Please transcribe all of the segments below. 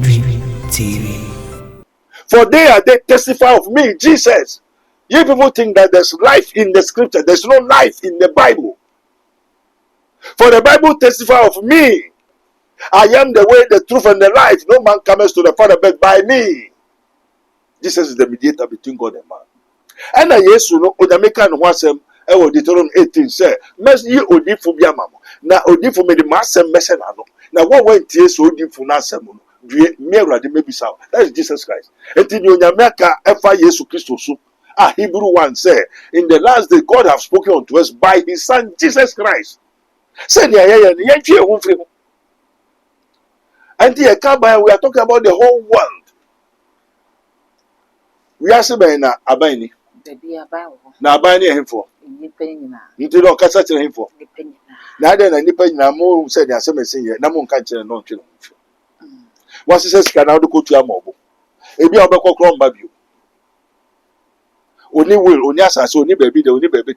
Ministry TV. For they testify of me, Jesus. You people think that there's life in the scripture. There's no life in the Bible. For the Bible testify of me. I am the way, the truth, and the life. No man comes to the Father but by me. Jesus is the mediator between God and man. And I yes, you know, Odameka and Wasem, Deuteronomy 18 say, Mess ye odi for Biamamo. Now, odi for me the master messenano. Now, what went yes, odi for Nasamun? Mera de maybe so. That is Jesus Christ. And in your America, F.I. Yesu Christus. Hebrew 1 say, in the last day, God have spoken unto us by his son Jesus Christ. Say, and the we are talking about the whole world. We are saying na Abaini. Na Abaini him for. Into no kasa tell him for. Na then na nipa nyina mo say the asem say na mo nka kire no ntwe no. Was says can now go to amobo. Ebi obekọ kro mba bio. Oni will, oni asase, oni baby, oni baby.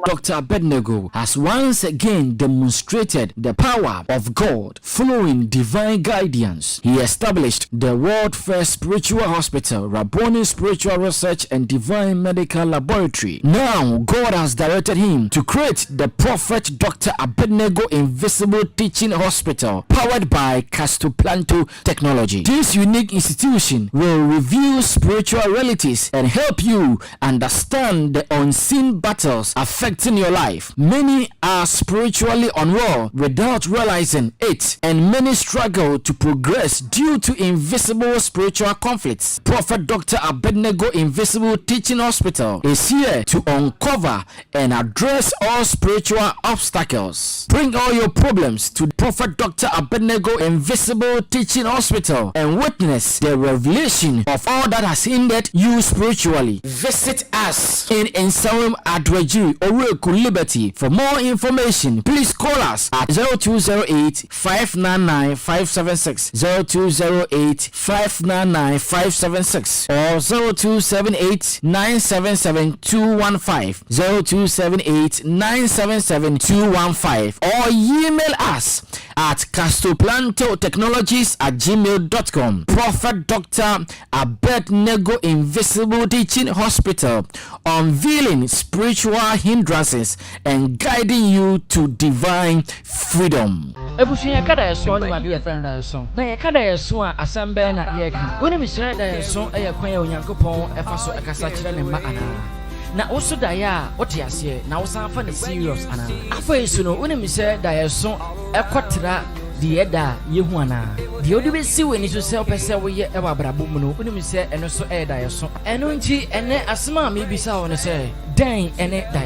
Dr. Abednego has once again demonstrated the power of God following divine guidance. He established the world first spiritual hospital, Rabboni Spiritual Research and Divine Medical Laboratory. Now, God has directed him to create the Prophet Dr. Abednego Invisible Teaching Hospital, powered by Castoplanto Technology. This unique institution will reveal spiritual realities and help you understand the unseen battles affecting your life. Many are spiritually unwell without realizing it, and many struggle to progress due to invisible spiritual conflicts. Prophet Dr. Abednego Invisible Teaching Hospital is here to uncover and address all spiritual obstacles. Bring all your problems to Prophet Dr. Abednego Invisible Teaching Hospital and witness the revelation of all that has hindered you spiritually. Visit us in Nsawam Adwajiri, Oreku Liberty. For more information, please call us at 0208 599 576, 0208 599 576, or 0278 977 215, 0278 977 215, or email us at castoplantotechnologies@gmail.com. Prophet Dr. Abednego Invisible Teaching Hospital, unveiling spiritual hindrances and guiding you to divine freedom. Ebusunya kada yeso ni madu ye friend yeso. Na ye kada yeso a asambe na ye ka. Woni misira da yeso e ye kwan ya Onyankopon e fa so e kasa kire ne ma ana. Na oso da ya wote ase na wo san fa ne serious ana. Afa yeso no woni misira da yeso e kwatra die da yehu ana. Die odi be si we ni so se opese wo ye e wa brabo mu no woni misira eno so e da yeso. Eno nti ene asema me bisa wo ne se dan ene da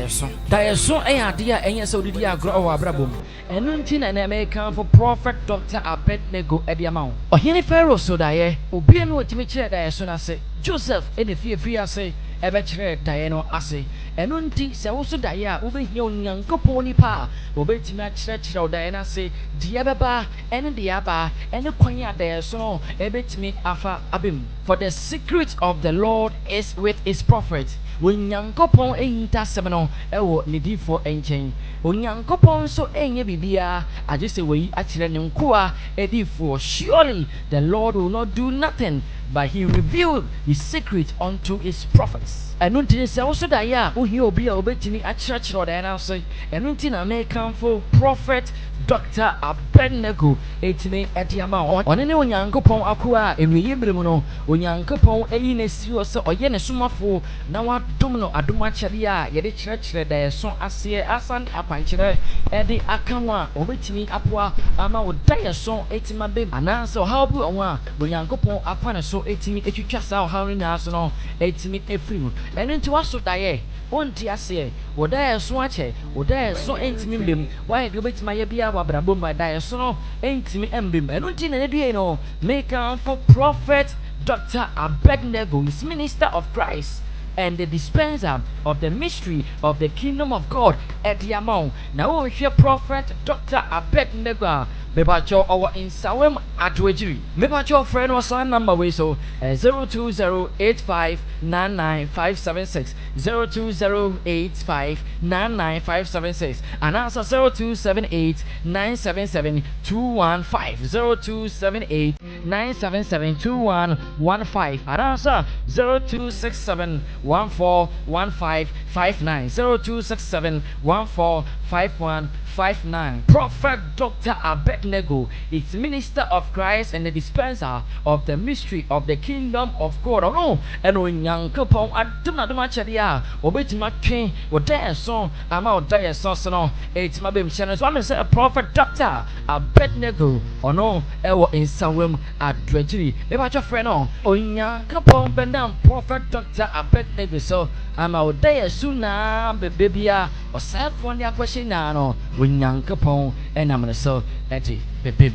yeso e ade a enye se odidi agro o wa brabo mu. Eno nti na na American for Prophet Dr. Abednego Ediamao. Ohene Pharaoh so da ye obi eno otimi kire da yeso na se Joseph ene fie ase ebe kire da ye no ase. Eno nti se wo so da ye a wo be hia Onyankopon ni pa obetimi a kire da ye na se die beba ene de aba ene kwan ya da yeso no ebetimi afa abem. For the secret of the Lord is with his prophet. Onyankopon eyinta semeno ewo nidifo enchen. Onyankopon so enye bibia ajese we akire ne nkoa edifo. Surely the Lord will not do nothing, but he revealed his secret unto his prophets. Enu nti se wo so da ya ohi obi a obetini akire oda na so. Enu nti na American for Prophet Dr. Abednego etime Ediama one ne Onyankopon akoa enwiye bremu no Onyankopon eyi na siwo se oye ne somafo na wadom no adoma kyere a ye de kyerɛkyerɛ da yeso ase asan akwankyerɛ ede akanwa obetimi apoa ama wo da yeso etima be ananse ohaw bi onwa a Onyankopon afa ne so etimi etwitwa sa ohaw ne na so no etimi efiri mu eno nti waso da ye wonti ase wo da yeso ache wo da yeso entimi mbem wa ye de obetima ye bia wabrabo ma da yeso no entimi embem eno nti na ne due no make for Prophet Dr. Abednego is minister of Christ and the dispenser of the mystery of the kingdom of God at Yamon. Now we hear Prophet Dr. Abednego mepacho our insawem adwejiri mepacho friend was sign number we so 0208599576 0208599576 and answer 0278977215 0278977215 and answer 0267141559 0267145159. Prophet Dr. Abednego is minister of Christ and the dispenser of the mystery of the kingdom of God. Oh no, and when young couple I do not do much at the hour, obey my king, or there song, I'm out there so no, it's my baby channel. So I'm a prophet Dr. Abednego, or no, ever in some room at Dredgery. Maybe your friend on, oh young couple bend down prophet Dr. Abednego. So I'm out there soon now, baby, or sad for the question now, when young couple and I'm gonna so that's it, baby.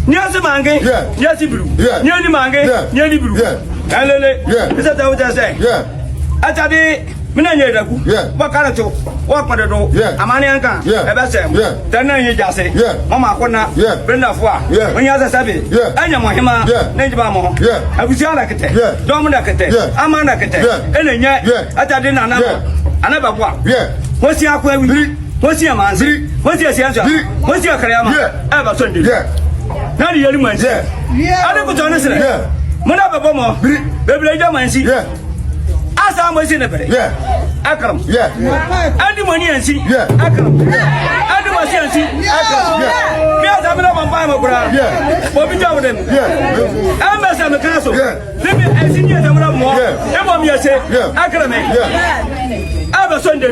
Niasi mange, niasi bru. Niani mange, niani bru. Alele, isa tahu jasa. Atadi, mina nyeda ku. Wakala tu, wakpada tu. Amani angka, ebasem. Tena nye jasa. Mama kona, benda fua. Menyasa sabi. Anya mohima, nenjba moh. Abusiala kete, domda kete, amana kete. Elenya, atadi nana. Anaba kwa. Wasi akwe wili. Wasi amanzi. Wasi asianza. Wasi akarema. Eba sondi. Nani yeli manzi? Ade kutona sire. Muna babo mo. Bebele ja manzi. Asa manzi ne bere. Akram. Adi mani ansi. Akram. Adi wasi ansi. Akram. Biya zamina bamba ma kura. Bobi jawo dem. Amba sa me kaso. Bibi ansi ni zamina mo. Ebo mi ase. Akram. Aba sonde.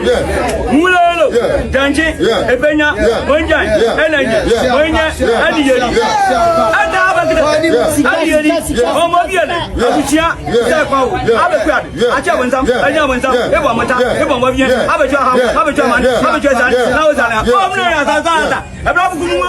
Mulalo. Danji. Ebenya. Monja. Elenya. Monya. Adi yeli. Ada aba kida. Adi yeli. Omo biele. Abuchia. Sekwawo. Aba kwade. Acha wonzam. Anya wonzam. Ebo mata. Ebo mo bien. Aba jwa ha. Aba jwa man. Aba jwa zan. Na ozana. Omno ya zazata. Ebra bukunu.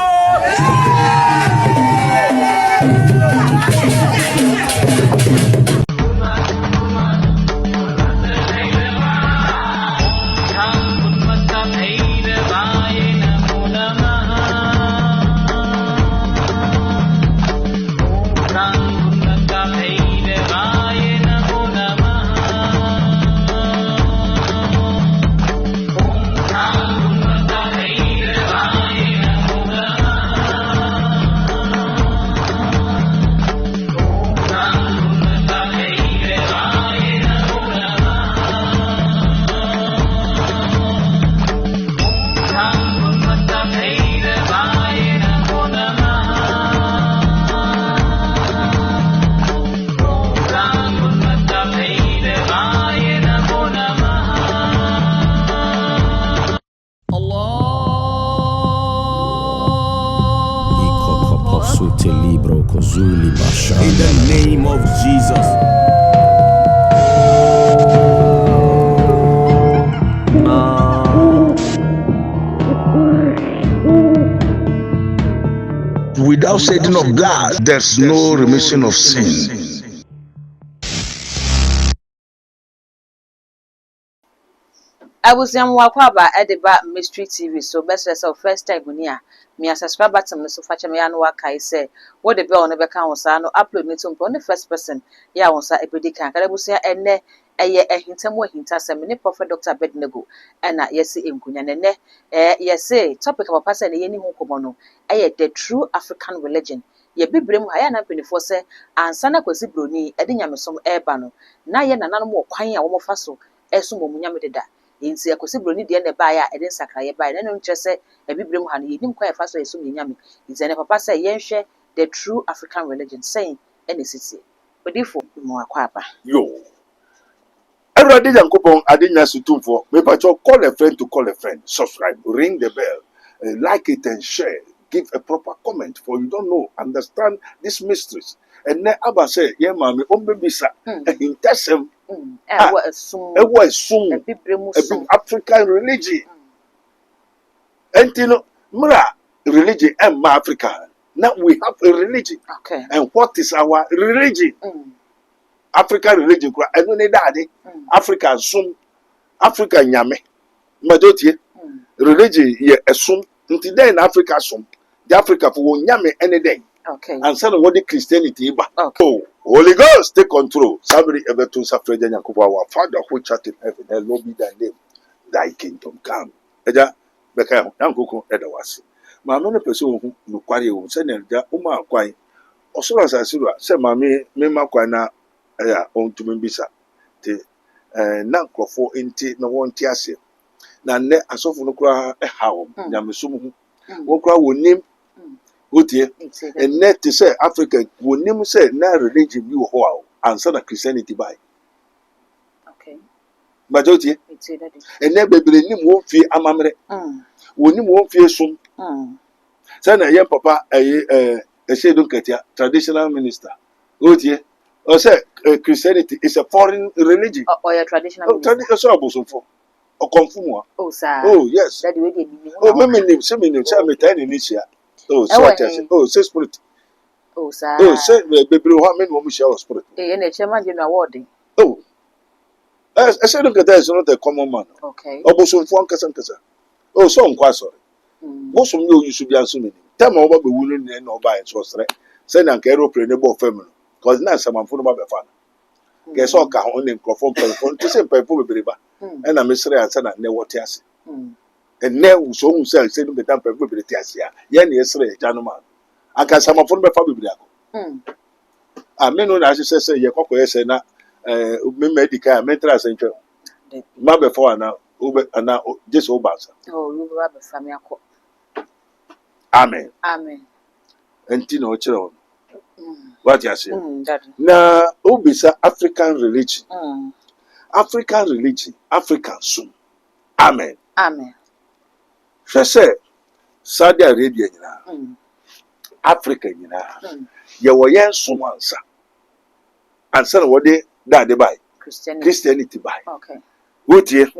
In the name of Jesus. Without shedding of blood, there's no remission of sin. I was young Wakaba at the Mystery TV, so best as our first time near. Me as a subscribe button, so fetch me and work. I say, what the bell never counts. I no upload me to on the first person. Ya was a pretty can. I will say, and ne a year a hint and more hint as a mini prophet Dr. Bednego. And yes, in Kunyan, yes, say, topic of a person, any mokomono. The true African religion. Ye be brim higher than 24 say, and Sana Cosibroni, adding some airbano. Na yen and animal quine a woman faso, esum munyamida. Insi Cosibroni, the end of buyer, and then Sakaya by an interest. Ebi brim hani yedim kwa efa so esum nyame izene papa say yen hwe the true African religion saying any city odifo mo akwaba Yo. Everybody Yankopon Adenya Sutumfo. Me pacho call a friend to call a friend. Subscribe, ring the bell, like it and share. Give a proper comment for you don't know, understand these mysteries. And ne aba say, yeah, mammy, bisa in Tessem. Ewa sum a big African religion. And you know, Mura religion and Africa. Now we have a religion. Okay. And what is our religion? African religion. I don't need that. Africa sum, Africa nyame. Madotie. Religion ye assume. Until then Africa sum. The Africa for nyame any day. Okay. And some what the Christianity ba. Okay. Oh, Holy Ghost take control. Somebody ever to suffer Yankova, our Father who art in heaven, hallowed be thy name. Thy kingdom come. Eja. Beka yankuku edawasi maame no pese ohu no kware o se na ja uma kwan osoro asasiru se maame mema kwan na ya ontumi bisa te na nkrofo enti na wonti ase na ne asofo no kura hawo nyamesum hu wo kura wonim wotie enne te se Africa wonim se na religion bi wo ho ansa na Christianity bai. Okay. Majority enne bebere nim wo fi amamre woni mo fie sum sana ye papa Shedu Ketia traditional minister otie o say Christianity is a foreign religion or your traditional minister so abosofo o konfumu oh sir yes that way dey oh me say me tell me tiny nicia oh so oh say spirit Oh, sir. Oh, say baby, how many women share spirit? And a chairman, you know, awarding. Oh, I said, look at that, is not a common man. Okay. Obosun for Kasa. Oh, so I'm quite sorry. Most of you should be assuming. Tell me about the woman and no by it was right. Send an aeroplane about family. Because now someone for about the fan. Guess all can only perform to say people be and I'm Mr. and son and never tears. And now so who says send me down people be tears here. Yen yesterday, gentleman. I can some of my family. I mean, when I say, you cock, say, na medical, mental center. Ma before now, and now just obasa. Oh, you have a family. Amen. Amen. And Tino Chiron. What you say? Now, Obisa African religion. African religion, African soon. Amen. Amen. She said, Saudi Arabia, Africa, you were young Sumansa. And son, what they buy? Christianity buy. Okay. What year?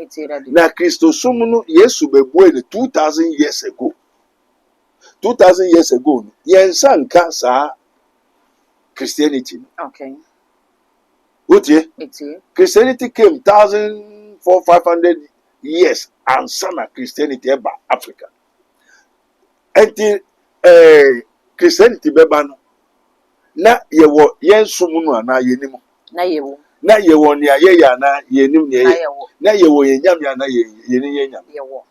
Now, Christo Sumunu, yes, be born 2,000 years ago. 2,000 years ago, yen san cancer Christianity. Okay. What year? Christianity came 1,500 years and son of Christianity about Africa. Until Christianity bebano. Na yewo yen sumunu ana yenimu. Na yewo. Na yewo ni aye ya na yenim ni ye. Na yewo yenyam ya na yeni yenyam. Yewo.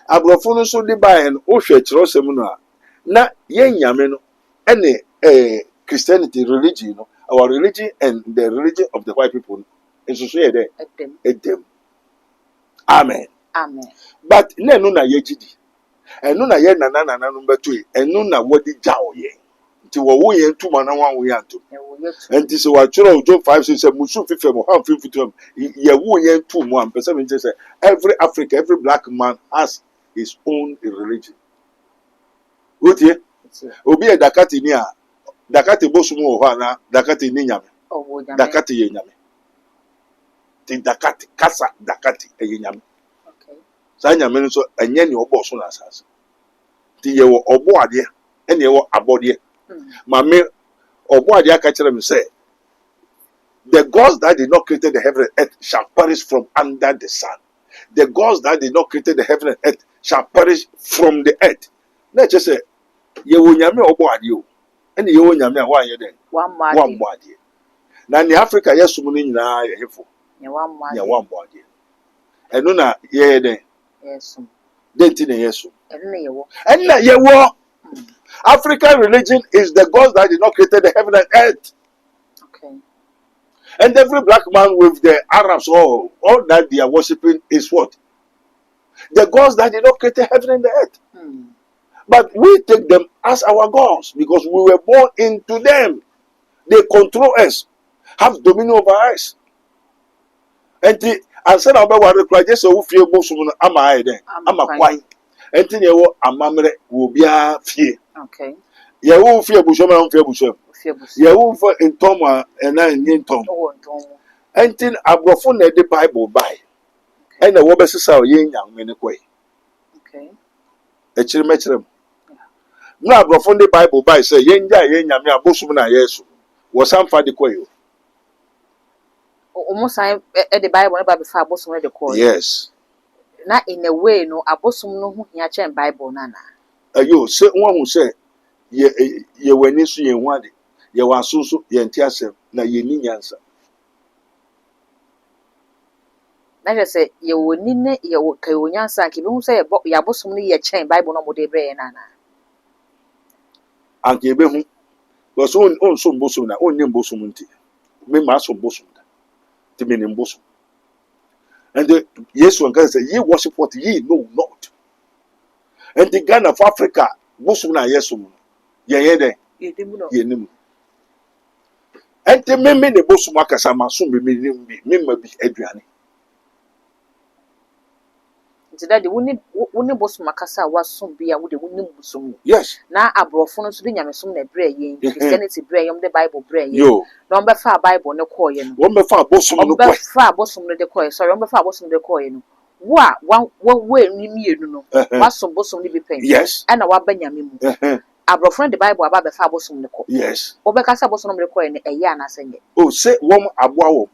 Abrofo no so de bae no wo hwe kirosem no a na yenyame no ene Christianity religion no our religion and the religion of the white people is so here there edem. Amen. Amen. But na no na yegidi enu na ye nana no beto enu na wodi jawo ye nti wo ye ntuma na wan wo ye anto enti se wa choro Job 5:6 musu fife mo han fifutum ye wo ye ntumu am pese me say every Africa, every black man has his own religion. What ye? Obi e dakati ni a dakati bosumu ho ana dakati ni nyame. Dakati ye nyame. Ti dakati kasa dakati ye nyame. Okay. Sa nyame no so enye ni obo so na asase. Ti ye wo obo ade ene ye wo abode. Mame obo ade aka kire me say the gods that did not create the heaven and earth shall perish from under the sun. The gods that did not create the heaven and earth shall perish from the earth. Let's just say, you will nyame obo ade o. And you will nyame wa ye den. One ade. Na ni Africa yesu mu ni nyina ye hefo. Ya one ade. Enu na ye den. Yesu. Denti na yesu. Enu na yewo. African religion is the gods that did not create the heaven and earth. Okay. And every black man with the Arabs, all that they are worshipping is what? The gods that did not create the heaven and the earth. But we take them as our gods because we were born into them. They control us, have dominion over us. And I said about what the Christ so fear bosom ama iden, ama kwine. And then you amamre will be a fear. Okay. You won't fear busham and fear busham. You won't for in Tom and I in Tom. And then I go for the Bible by. And the Wobber Sissao yin young men away. Okay. A chilmetrum. No, I go for the Bible by say yen yamia busumana yes. Was some for the quail. Almost I at the Bible about before bosom the coil. Yes. Not in a way, no, a bosom no yacha Bible nana. You say one who say, ye were nisu ye wadi, ye was so ye entiasem, na ye ni answer. Na just say, you will need your Kayansa, if you say about your bosom ye chain Bible no more de bre nana. And ye be was own some bosom, own name bosumunti. Me mass of bosom. To mean in bosom. And yes, one can say, ye worship what ye know not. And the Ghana of Africa, Bosumna Yesum, ye nim. And the men the Bosumakas are soon be Adriani. That the winning Bosmakasa was soon be a would the winning Bosum. Yes. Now I brought phone to the Yamasum de Bray, Christianity Bray, the Bible Bray. Yo. Number far Bible no coin. One before Bosum, far Bosum the coin, sorry, number far Bosum the coin. One way, you know, was some bosom be pain. Yes. And our Benjamin. abrofo the Bible aba be fa abosom ne ko. Yes. Obeka sa abosom ne ko ne eye anasenge. Oh, say wom aboa wom.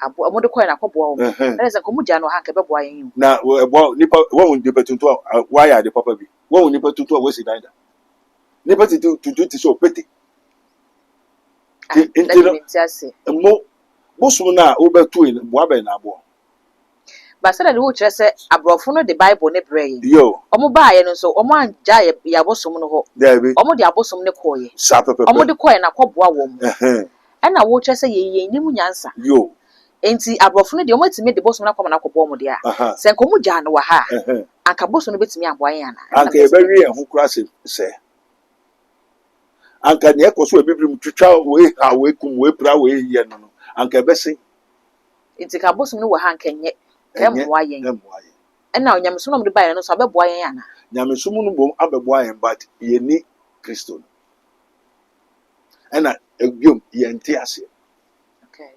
Abo mo de ko na koboa wom. Na se ko mu gya no ha ka be boa yen. Na ebo nipa won nipa tuntu why are the papa bi? Won nipa tuntu we si danda. Nipa tuntu ti so peti. Mo bosom na obetu in boa be na abo. Ba say the wo kire say abrofo no the Bible ne brɛ yen. Yo. Omo ba ye no so omo anja ya abosom no ho. There be. Omo de abosom ne ko ye. Sa pepe. Omo de ko ye na koboa wom. Na wo kire say ye nim nyansa. Yo. Enti abrofo no de omo timi de bosom na koma na koboa mo de a. Se nko mu gya no wa ha. Anka bosom no betimi aboa yen ana. Anka e be wi en ho kura se. Anka ne ekoso ebibrim twitwa we ha we kum we pra we ye no. Anka be se. Enti ka bosom no wa ha anka nye. Emwa yen. Na onyamso no de bae no so abeboa yen ana. Nyamso mu no bom abeboa yen but ye ni Kristo. Na ebiom ye nte ase. Okay.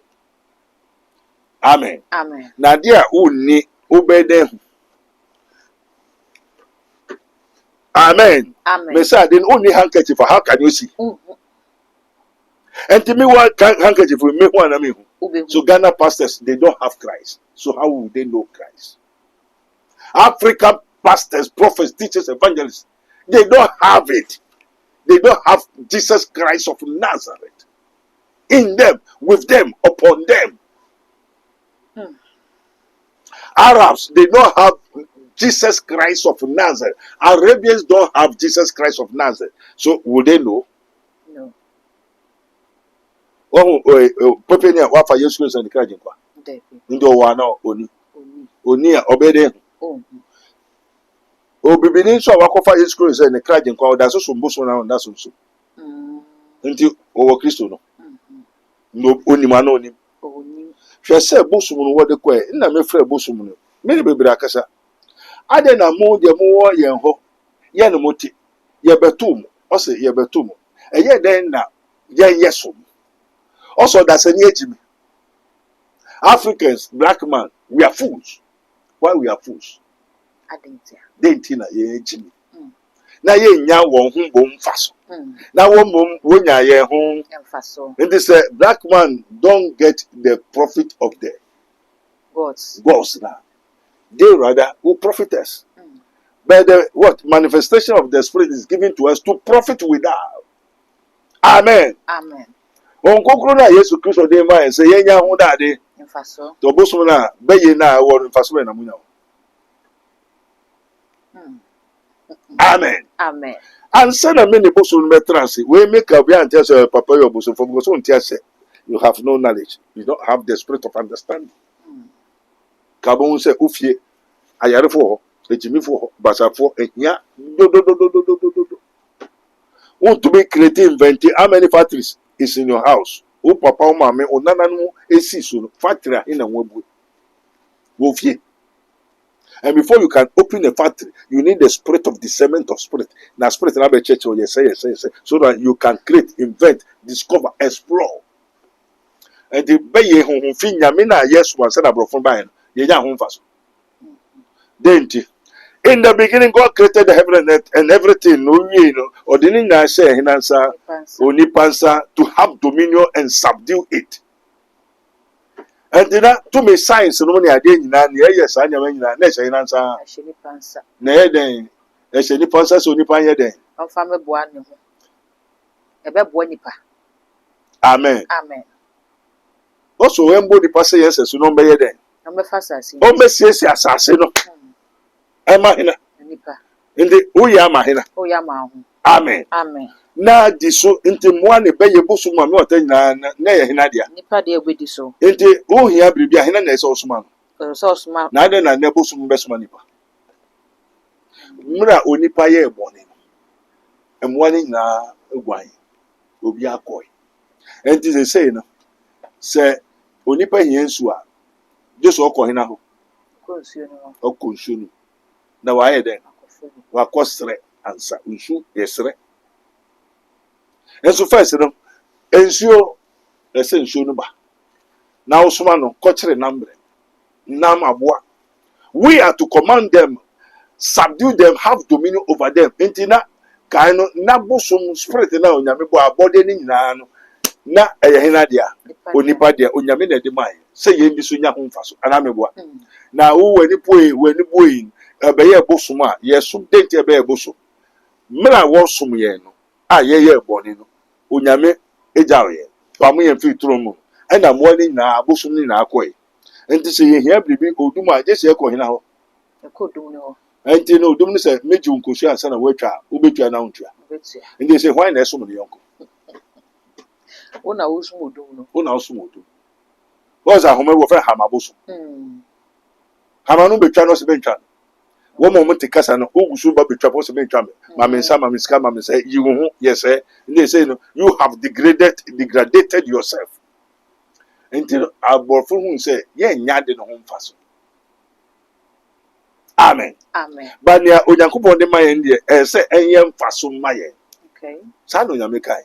Amen. Amen. Na dia unni obede. Amen. Amen. Me say den unni handkerchief how can you see? And to me what handkerchief me who na me who. So Ghana pastors they don't have Christ. So how would they know Christ? African pastors, prophets, teachers, evangelists, they don't have it. They don't have Jesus Christ of Nazareth in them, with them, upon them. Arabs, they don't have Jesus Christ of Nazareth. Arabians don't have Jesus Christ of Nazareth. So would they know? No. Oh, Popenia, what for you schools and the Krajan? Ndo wana oni a obede. Obibini so wakofa Yesu Kristo ne kraje kwa da so mbuso na nda so. Nti owo Kristo no. No onima na onim. Hwe se buso no wode kwa na me frɛ buso no. Me ne bebira akasa. Ade na mo de mo wo yen ho. Ye no moti. Ye betum. O se ye betum. Eye den na ye yeso. Also da se ni ejimi. Africans, black man, we are fools. Why we are fools? Dentina ye ejimi. Na ye nya won hu bom faso. Na won bom wonya ye hu faso. And this black man don't get the profit of the gods now. They rather will profit us. But the what manifestation of the spirit is given to us to profit without. Amen. Amen. On kokro na Yesu Kristo de ma say ye nya hu dade. Faso. To bosom na beye na wo faso na munya. Amen. Amen. And send a many bosom metransi. We make a be tell say papa your bosom for because on tell say you have no knowledge. You don't have the spirit of understanding. Kabon say ufie ayarefo ejimifo basafo ehia do. Want to be creating inventing how many factories is in your house? O papa o mama o nana no esi so factory in na wabu. Wo fie. And before you can open a factory, you need the spirit of discernment of spirit. Now, spirit in our church, yes, so that you can create, invent, discover, explore. And the baye hon fin yamina yes one said abro from bayin. Ye ya hon faso. Denti. In the beginning, God created the heaven and earth and everything. No, you know, or didn't I say hinansa onipansa to have dominion and subdue it. And then to me science no money ade nyina na yes anya nyina na ehye hinansa na ye den ehye nipansa so nipan ye den on fa meboa ne ho ebe boa nipa. Amen. Amen. Also when body pass yes so no be ye den no be fasasi o be siesi asase no e ma hina nipa ndi o ya ma hina o ya ma ho. Amen. Amen. Na di so nti moa ne be ye bosu ma me ota nyina na ye hina dia nipa de egbe di so nti o hia bibia hina na eso osuma no so osuma na de na ne bosu mu besuma nipa mura onipa ye ebone no emoa ni na egwan obi akoi nti ze say no se onipa hia nsu a jesu okọ hina ho okonsuo no na wa ye den wa kosre ansa nsu yesre enso first no ensuo ese nsuo no ba na osoma no kochire nambre nam aboa we are to command them, subdue them, have dominion over them. Intina kind of na bosom spirit na onyame bo abode ni nyina no na eye hena dia onipa dia onyame na de mai say ye bi so nya ho mfa so ana meboa na wo wani boyin be ye bosom a ye som dente be ye bosom mra wo som ye no a ye boni no onyame ejawo ye pamu ye fi turo mu ena mo ni na bosom ni na akoy enti say ye hia bibi odum a je say ko hena ho Kodum no. enti no odum ni say meji unkosu ansa na watwa obetwa na untwa enti say why na eso mo yonko Una usum odum no. una oso mo odum was a home wo fa hamaboso hamanu betwa no se bentwa wo mo te kasa no ogusu ba betwa po se bentwa me ma me nsa ma me ska ma me say you hu yes eh they say no you have degraded yourself until aborfo hu say ye nya de no ho mfa so amen ba nia onyankopon de mayen de say enye mfa so mayen okay sa no nyame kai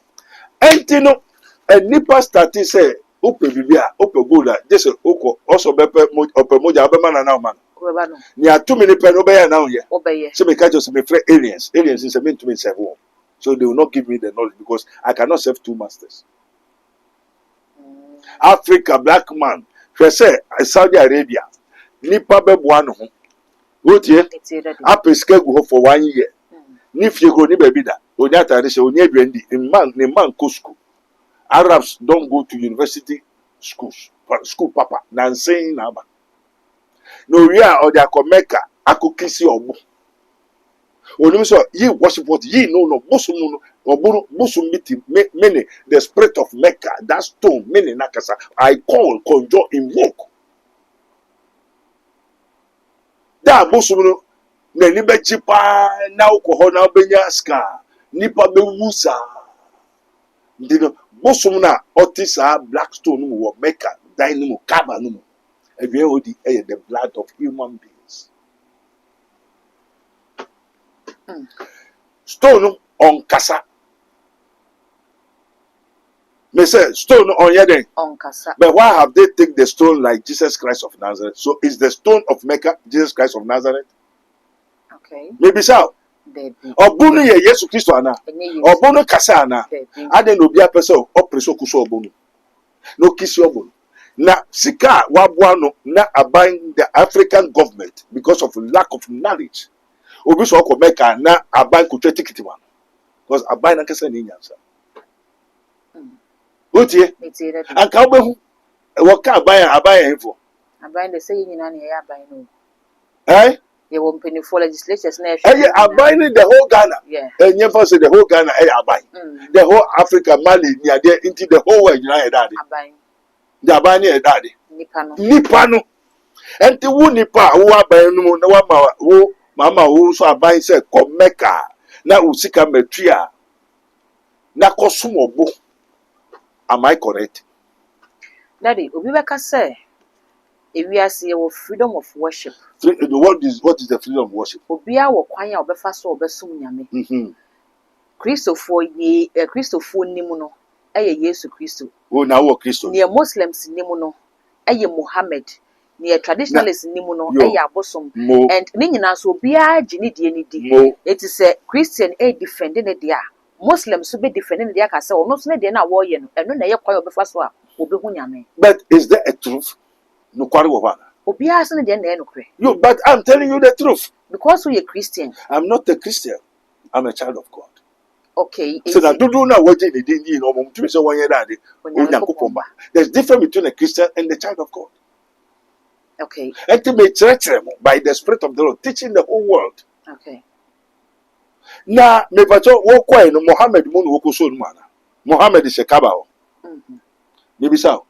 enti no enipa start say ope bibia ope gola just oko also bepe ope moja obe mana na man ni atumi ni pe no be ya na ye so me catch us me free aliens is meant to me serve one so they will not give me the knowledge because I cannot serve two masters. Africa black man say Saudi Arabia nipa be boa no ho wotie apeska go for 1 year ni fie go ni baby da onya tare se onya adwandi man ko school. Arabs don't go to university schools. School papa. Nansei naba. No we are or they are Mecca. Akukisi obu. Only so ye worship what ye no bosom no bosom meeting many the spirit of Mecca that stone many nakasa I call conjure invoke. Da bosom no na ni be chipa na alcohol na benya ska nipa be wusa. Ndino bosom na otisa blackstone no wo Mecca dynamo Kaaba no ewe odi the blood of human beings. Stone on kasa. Me say stone on yeden on kasa. But why have they take the stone like Jesus Christ of Nazareth? So is the stone of Mecca Jesus Christ of Nazareth? Okay. Maybe so. Obunu ye Yesu Kristo ana. Obunu kasa ana. Ade no bia pese opreso kuso obunu. No kisi obunu. Na sika wabwa no na aban the African government because of lack of knowledge. Obi so ko Mecca na aban ko tikiti man. Because aban na kasa ni nyansa. Otie. Anka obehu wo ka aban info. Aban de say nyina na ya aban no. Eh? They won't penny for legislatures na abiding the whole Ghana. Yeah. And you say the whole Ghana abide. The whole Africa, Mali, near there into the whole world, daddy. Abide. The abide daddy. Nipano. And the wood nipa who abide no mama who so abide say come Mecca. Na usika metria. Na kosumo bo. Am I correct? Daddy, obi beka say if we are seeing freedom of worship. What is the freedom of worship? Obia wo kwan ya obefa so obesum nyame. Christopher ye Christopher nimu no eye Yesu Kristo. Oh na wo Kristo. Ne Muslims nimu no eye Muhammad. Ne traditionalists nimu no eye abosom. And ne nyina so obia gini die ni di. It is a Christian defending the dia. Muslims so be defending the dia ka say ono so ne dia na wo ye no. Eno na ye kwan obefa so a obehu nyame. But is there a truth? No kwari wo ba. Obia so ne dia na enokre. You but I'm telling you the truth. Because we are Christian. I'm not a Christian. I'm a child of God. Okay. So that do na waje ni di no mo tumi say one year daddy. Onyankopon ba. There's difference between a Christian and the child of God. Okay. And to be by the Spirit of the Lord teaching the whole world. Okay. Na me pacho wo kwai no Muhammad mu no wo so no mana. Muhammad is a Kaaba ho. Maybe so.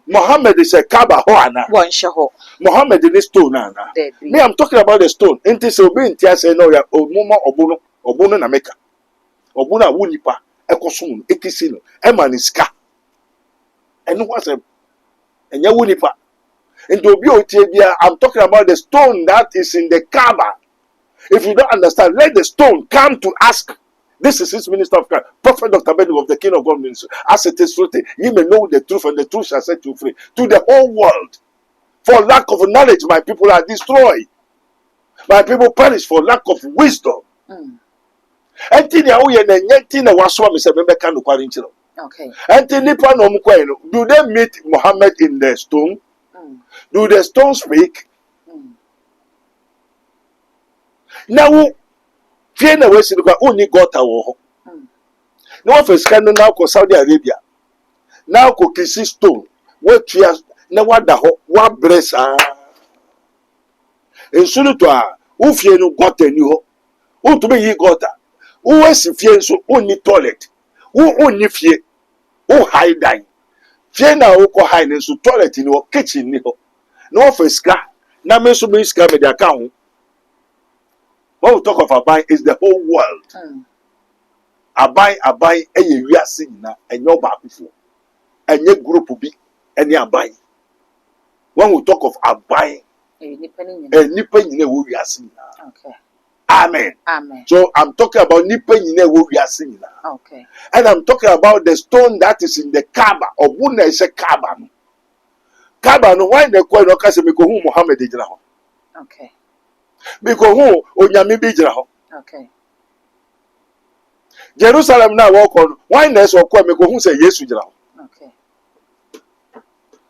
Muhammad is a Kaaba ho ana. One shaho. Muhammad is stone ana. Me I'm talking about the stone. Enti se obi ntia say no ya omuma obuno na Mecca. Obuno awu nipa ekosom no ekisi no e maniska. Eno was a enya wu nipa. And obi otie bia I'm talking about the stone that is in the Kaaba. If you don't understand, let the stone come to ask. This is his minister of Christ, Prophet Dr. Benedict of the King of God ministry. As it is written, ye may know the truth, and the truth shall set you free. To the whole world. For lack of knowledge, my people are destroyed. My people perish for lack of wisdom. Enti na wo ye na nyenti na waso me se me beka no kware nchiro. Okay. Enti nipa no mkwae no, do they meet Muhammad in the stone? Do the stone speak? Na wo fie na wesi kwa oni gota wo ho. Na wo first kan na ko Saudi Arabia. Na ko kisi stone. Wo tua na wada ho, wa bresa. Ensunu to a wo fie no gota ni ho. Wo to be yi gota. Wo wesi fie nso oni toilet. Wo oni fie. Wo hide dan. Fie na wo ko hide nso toilet ni ho, kitchen ni ho. Na wo first ka na me so me ska me da ka ho. When we talk of Abai, it's the whole world. Abai, eye wiase nyina, enyo ba before. Enye group bi, enye Abai. When we talk of Abai, nipa nyina wo wiase nyina. Okay. Amen. Amen. So I'm talking about nipa nyina wo wiase nyina. Okay. And I'm talking about the stone that is in the Kaaba. Obu na ise Kaaba no. Kaaba no why na kwa no ka se me ko hu Muhammad ejina ho. Okay. Because who onyame bi gira ho. Okay. Jerusalem na walk on why na so kwa me ko hu say Yesu gira ho. Okay.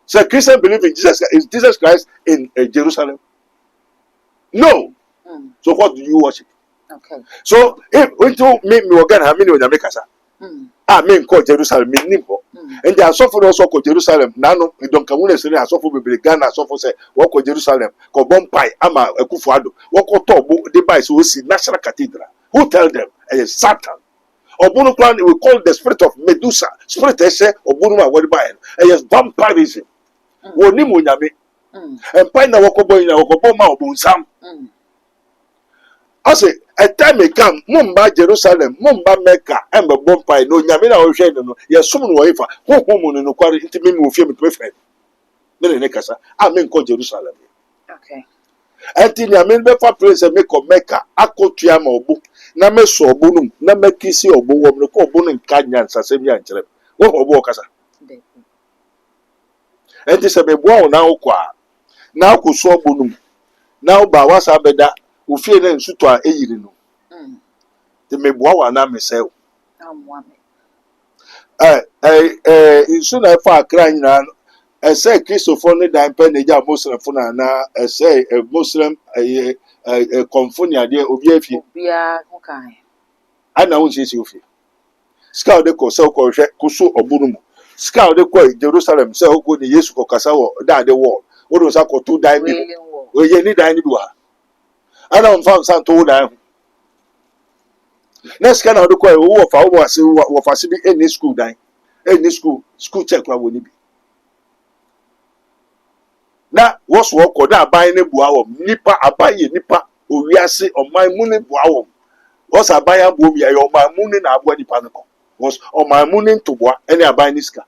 So Christians believe in Jesus Christ in Jerusalem? No. So what do you worship? Okay. So if into me organ ha me onyame kasa. Me ko Jerusalem me nim ho. And there are so for also ko Jerusalem na no don kan wona sere asofo bebere Ghana asofo say wo ko Jerusalem ko bompai ama Akufo-Addo wo ko tobo de bai so si National Cathedral. Who tell them? Satan. Obunu plan we call the spirit of Medusa. Spirit say obunu ma wori bai. Vampirism. Wo nim onyame. Empai na wo ko boy na wo ko ma obunsam. I say, a time may come, Mumba, Jerusalem, Mumba, Mecca, and the Bompai, no Yamina or Shannon, yes, someone wafer, who woman in the quality to me with him to friend. Menecasa, I mean, call Jerusalem. Okay. Anthony, I mean, before place and make of Mecca, I could Tiamo book, Name so bonum, Name Kissy or Boom, the Cobun and Canyan, Sasemian, what of Walkasa. And this a boy now, now could so bonum. Now, Bawasa Beda. Ufie na nsuto a eyiri no te meboa wa na mesel nsu na fa akra nyina no ese Christopher ne dan pe na ja Muslim fo na ese Muslim konfonia de obi afie bia hokan ana won sisi ofie ska de ko se ko hwe kuso obunu mu ska de ko Jerusalem se ko ni Yesu ko kasa wo da de wall wo do sa ko tu dan bi o ye ni dan ni bi wa ana mfa santo da next kind of ko wo fa wo fa si bi any school dan any school check wa woni bi na wo so ko da aban ne bua wo nipa abaye nipa owiase oman mu ne bua wo wo sa aban abo mi ayo oman mu ne na abo nipa ne ko was oman mu ne to bua any aban ni ska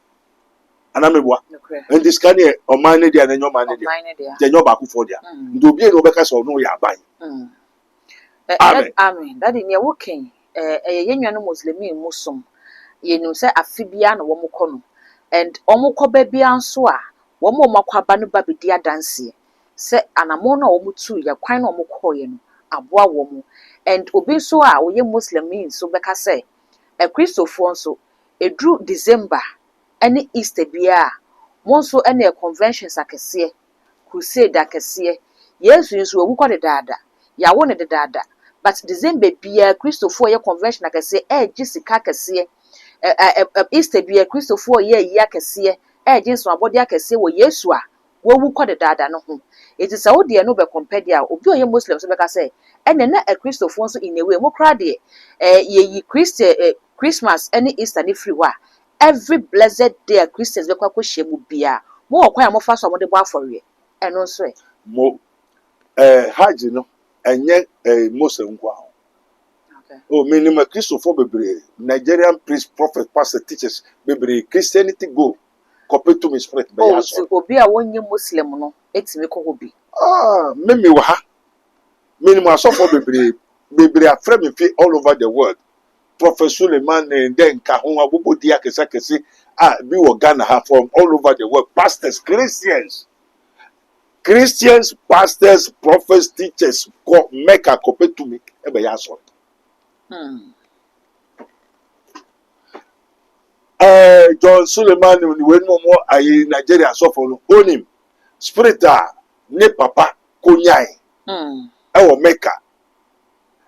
ana me bua and this can oman ne dia na nyo man ne dia nyo ba ku for dia ndo bi e no be ka so no ya aban. Amen. That in your working, a Muslim Muslim, you know, say a Fibian or Womokono, and Omoko baby answer, Womoko banu baby dear dancy, say an amona omutu, ya quine omokoyen, a boa woman, and obesoa, or ye Muslim means, so Becca say, a Christofonso, a drew December, any Easter beer, monso any conventions I can see, crusade I can see, yes, you will the dada, ya wanted the dada. But December be a Christopher year convention I can say Jessica can see Easter be a Christopher year can see Jason body I can say well Yesua wo call the dada no home. It is all dear no be compared there obi Muslims so I say and then a Christopher so in a way mo crowd ye Christmas any Easter ni free wa every blessed day Christians be kwa shemu bia mo okwa mo fa so mo de bo afori e no so mo haji no enye Muslim kwa. Okay. Oh, minimum Christopher bebre Nigerian priest, prophet, pastor, teachers bebre Christianity go compared to me spread by us. Oh, obi a wonye Muslim no etime ko hobi. Me wa ha. Minimum so for bebre afre me fi all over the world. Prophet Suleiman and then ka ho abobo dia kese bi wo Ghana ha from all over the world. Pastors, Christians, pastors, prophets, teachers, Mecca compared to me, ebe ya so. John Suleiman ni we no mo ayi Nigeria so for no onim spirit ne papa konyai e wo Mecca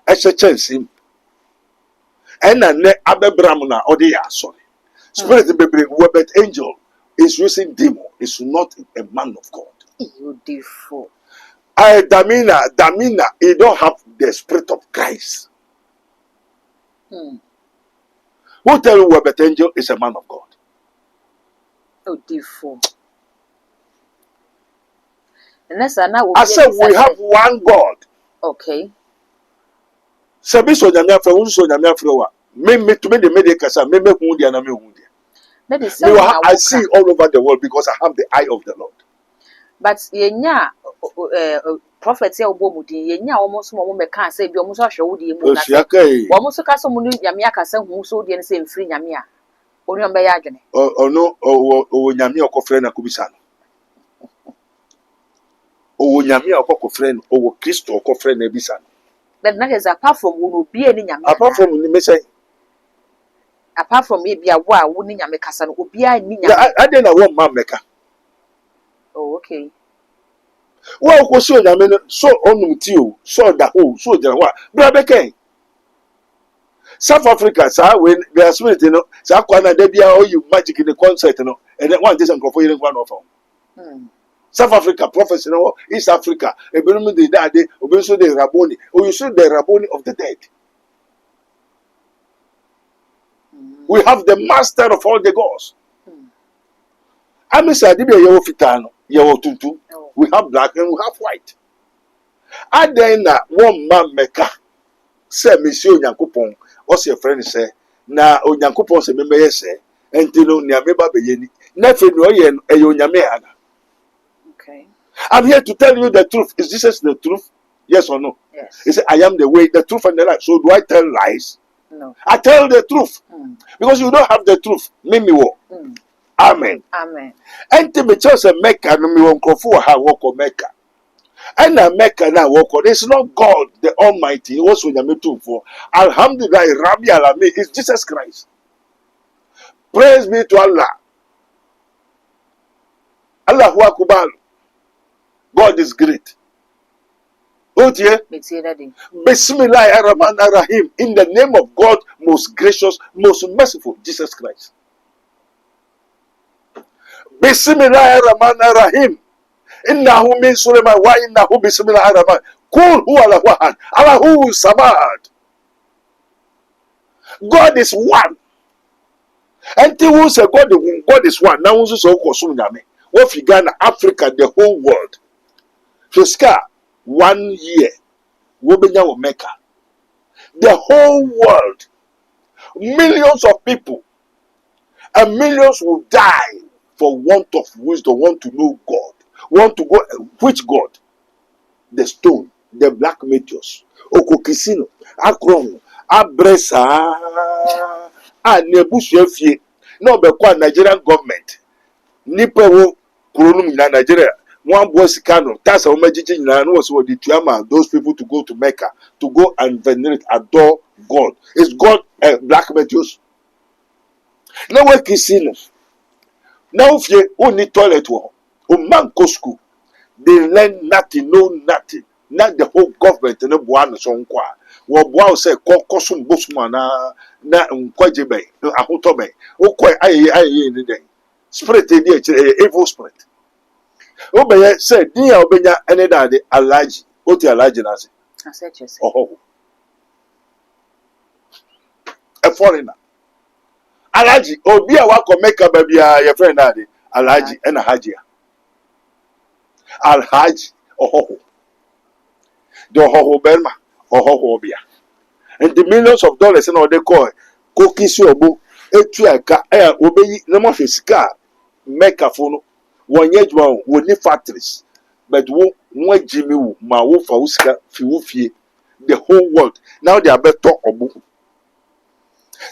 e che chensim ena ne abebram na odi ya so spirit bebre webet angel is using demon, is not a man of God. Beautiful. Damina, he don't have the spirit of Christ. Who tell you Webet Angel is a man of God? Beautiful. I said we have one God. Okay. Sabiso nyamia fe unso nyamia fe wa. Me to me the medicasa me hundi na me hundi. I see all over the world because I have the eye of the Lord. But yenya prophet ya obomudi yenya almost mo me kan say bi omuso ahwe wodi emu na omuso ka so mu nyame akasa hu so de nse mfiri nyame a oni on be ya adwene ono o nyame okofre na kubisa no o nyame okofre no o Kristo okofre na bisa no. But that is apart from who be any nyame apart from me say apart from me bia wo a wo ni nyame kasa no obi a ni nyame I dey na wo man meka. Oh, okay. Well, ko so nyame no so onum ti o so da o so jira wa bra be ken South Africa sa when their spirit no sa kwa na da bia o you magic in the concert no and then one dey some crofo yire kwa no from South Africa prophecy no East Africa e be no dey da dey obi so dey Raboni o you so the Raboni of the dead. We have the master of all the gods. Amisa di be yewo fitano yewo tuntu. We have black and we have white. Adena one man meka say Monsieur Onyankopon what's your friend say na Onyankopon say me say entino nia meba be yeni na fe no ye Onyame ana. Okay. I'm here to tell you the truth. Is Jesus the truth? Yes or no? Yes. He said I am the way, the truth and the life. So do I tell lies? No. I tell the truth. Because you don't have the truth. Mimi wo. Amen. Amen. Enti me chose Mecca no me won krofo ha woko Mecca. And na Mecca na woko. It's not God the Almighty. He was Onyame tumfo. Alhamdulillah Rabbi Alami is Jesus Christ. Praise be to Allah. Allahu Akbar. God is great. Bismillahirrahmanirrahim. In the name of God, most gracious, most merciful, Jesus Christ. Bismillahirrahmanirrahim. Innahu min Sulaiman wa innahu bismillahirrahman. Kul huwa Allahu ahad. Allahu samad. God is one. Until we say God is one. Now we say nyame. We figure Africa, the whole world. Fiska 1 year. We be now Mecca. The whole world. Millions of people. And millions will die for want of wisdom, want to know God, want to go, which God? The stone, the black meteors, Okokisino, Akron, Abresa, Nebusefie, no be kwa Nigerian government, Nipewo, Kurunum na Nigeria, one boy Sikano, that's how much was what the Tuama, those people to go to Mecca, to go and venerate, adore God. Is God black meteors? No way Kisino. Now if you only toilet war, man go school, they learn nothing, know nothing. Not the whole government and no one so kwa. Wa say kosum bosmana na nkwajibe ahotobe. O kwa aye ni den. Spirit dey evil spirit. Obeye say din ya obenya ene dade alaji. Oti alaji na say. I said yes. Oh. A foreigner. Alaji obi a wako Mecca babia your friend ade Alhaji ena Hajia Alhaji the Belma obia and the millions of dollars in all they call cookies obo etuaka obeyi no mo fisika Mecca fono wonye djuma woni factories but wo jimi wo ma wo fa usika fi wo fie the whole world now they are better obo.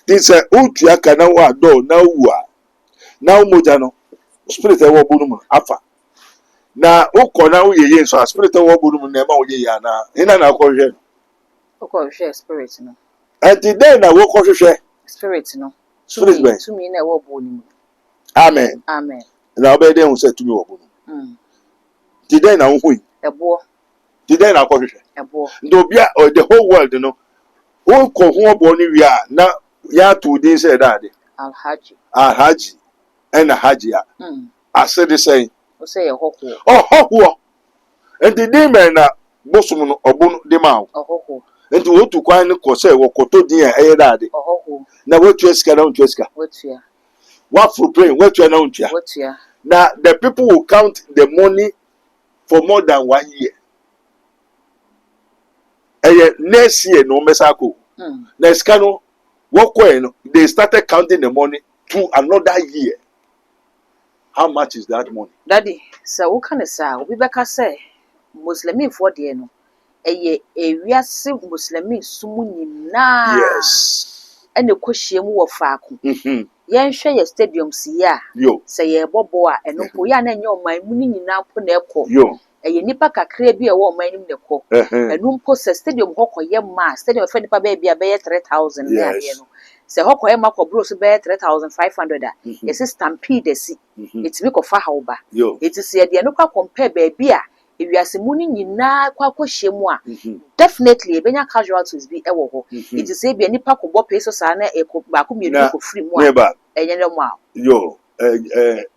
This utuaka na wa do na uwa na umojano spirit e wo bunum afa na ukona uyeye so spirit e wo bunum na ma oye ya na ina na ko hwe Oko hwe spirit no and then na wo ko hwe spirit no Spirit bɛn. Tumi na ɛwɔ bo ni. Amen. Amen. Na ɔbɛyɛ dɛ hu sɛ tumi wɔ bo no. Ti dɛn na wo hu yi? Ɛboɔ. Ti dɛn na akɔhwehwɛ? Ɛboɔ. Nti obia the whole world no. Wo kɔ ho ɔbɔ ni wi a na ya to din sɛ daade. Alhaji. Ɛna haji a. Ase de sɛn. Wo sɛ yɛ hɔhoɔ. Ɔhɔhoɔ. Nti din bɛn na bosom no ɔbo no de ma wo. Ɔhɔhoɔ. Nti wotu kwan no kɔ sɛ wɔkɔtɔ din a ɛyɛ daade. Ɔhɔhoɔ. Na wotua sika na wotua sika. Wotua. Wafro praying, wotua na wotua. Wotua. Now the people will count the money for more than 1 year. Next year no mesako. Next kano no they started counting the money to another year. How much is that money? Daddy, so wo kan sa obi beka say Muslimi for de no. Ewiase Muslimi sumu nyina. Yes. Ene kohie mu wo faako. Yɛnhwɛ yɛ stadium si ya. Sɛ yɛ bɔbɔ a ɛno po ya na nyɛ ɔman mu ni nyina po na ɛkɔ. Ɛyɛ nipa kakra bi ɛwɔ ɔman nim na ɛkɔ. Ɛno po sɛ stadium hɔ kɔyɛ ma, stadium fɛ nipa bɛɛ bɛyɛ 3000 na adeɛ no. Sɛ hɔ kɔyɛ ma kɔ bro so bɛyɛ 3500 a. Yɛsɛ stampede si. Etimi kɔ fa hawba. Eti sɛ yɛde no kwa compare baabi a ewiase mu ni nyina kwa kɔhye mu a. Definitely ebenya casualties bi ɛwɔ hɔ. Eti sɛ bia nipa kɔ bɔ peso saa na ɛkɔ baako mienu kɔ free mu a. Ɛnyɛ no ma.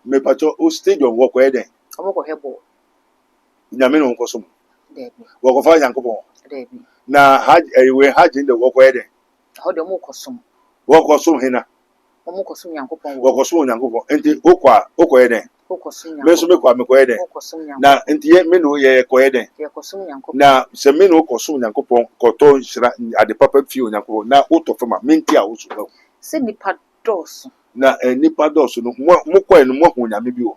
Me pacho o stadium wo kɔ eden. Omo kɔ hebo. Nyame no nko so. Debi. Wo kɔ fa Yankopɔn. Debi. Na we hajj in the wo kɔ eden. Ho de mo kɔ som. Wo kɔ som hena. Omo kɔ som Yankopɔn. Wo kɔ som Yankopɔn. Enti o kɔ eden. O kɔ som Yankopɔn. Me so me kɔ eden. O kɔ som Yankopɔn. Na enti ye me no ye kɔ eden. Ye kɔ som Yankopɔn. Na se me no kɔ som Yankopɔn kɔtɔ nhira ade papa fi Yankopɔn na o to fama menti a wo so ba. Se nipa dɔɔso. Na nipa dɔɔso no mo kɔ no mo hu Nyame bi wo.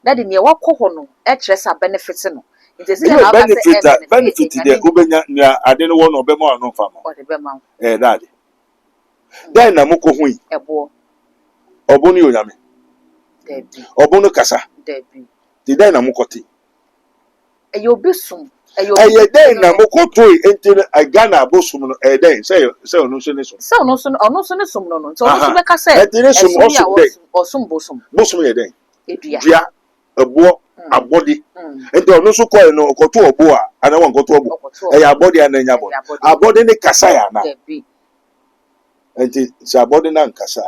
Daddy ne wakɔ hɔ no ɛkyerɛ sa benefit no. Nti se na benefit de obenya nya ade no wɔ no obɛma no fama. O de bɛma. Daddy. Den na mo kɔ hu yi. Ɛboɔ. Ɔbo no yɛ Nyame. Debi. Ɔbo no kasa. Debi. Ti den na mo kɔte. Ɛyɛ obi som. Ɛyɛ den na mo kɔto enti no Ghana abosom no den sɛ ɔno so ne som. Sɛ ɔno so ne som no no. Nti ɔno so bɛka sɛ ɛti ne som ɔsom bosom. Bosom yɛ den. Edua. Ɛboɔ abɔde. Enti ɔno so kɔ no ɔkɔto ɔbo a ana wɔn kɔto ɔbo. Ɛyɛ abɔde ana nya abɔde. Abɔde ne kasa ya na. Debi. Enti sɛ abɔde na nkasa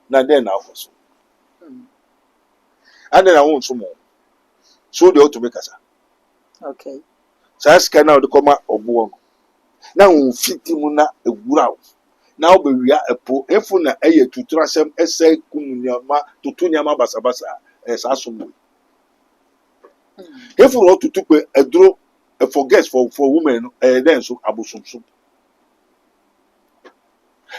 na den na afɔ so. Ade na wo nso mo. So de otu me kasa. Okay. Saa sika na ɔde kɔma ɔbo no. Na wo fiti mu na ewura wo. Na wo bewia epo efu na ɛyɛ tuturasɛm ɛsɛ kumunyama tutunyama basabasa saa somo. Efu no tutupe eduro for guests for women no then so abosomsom.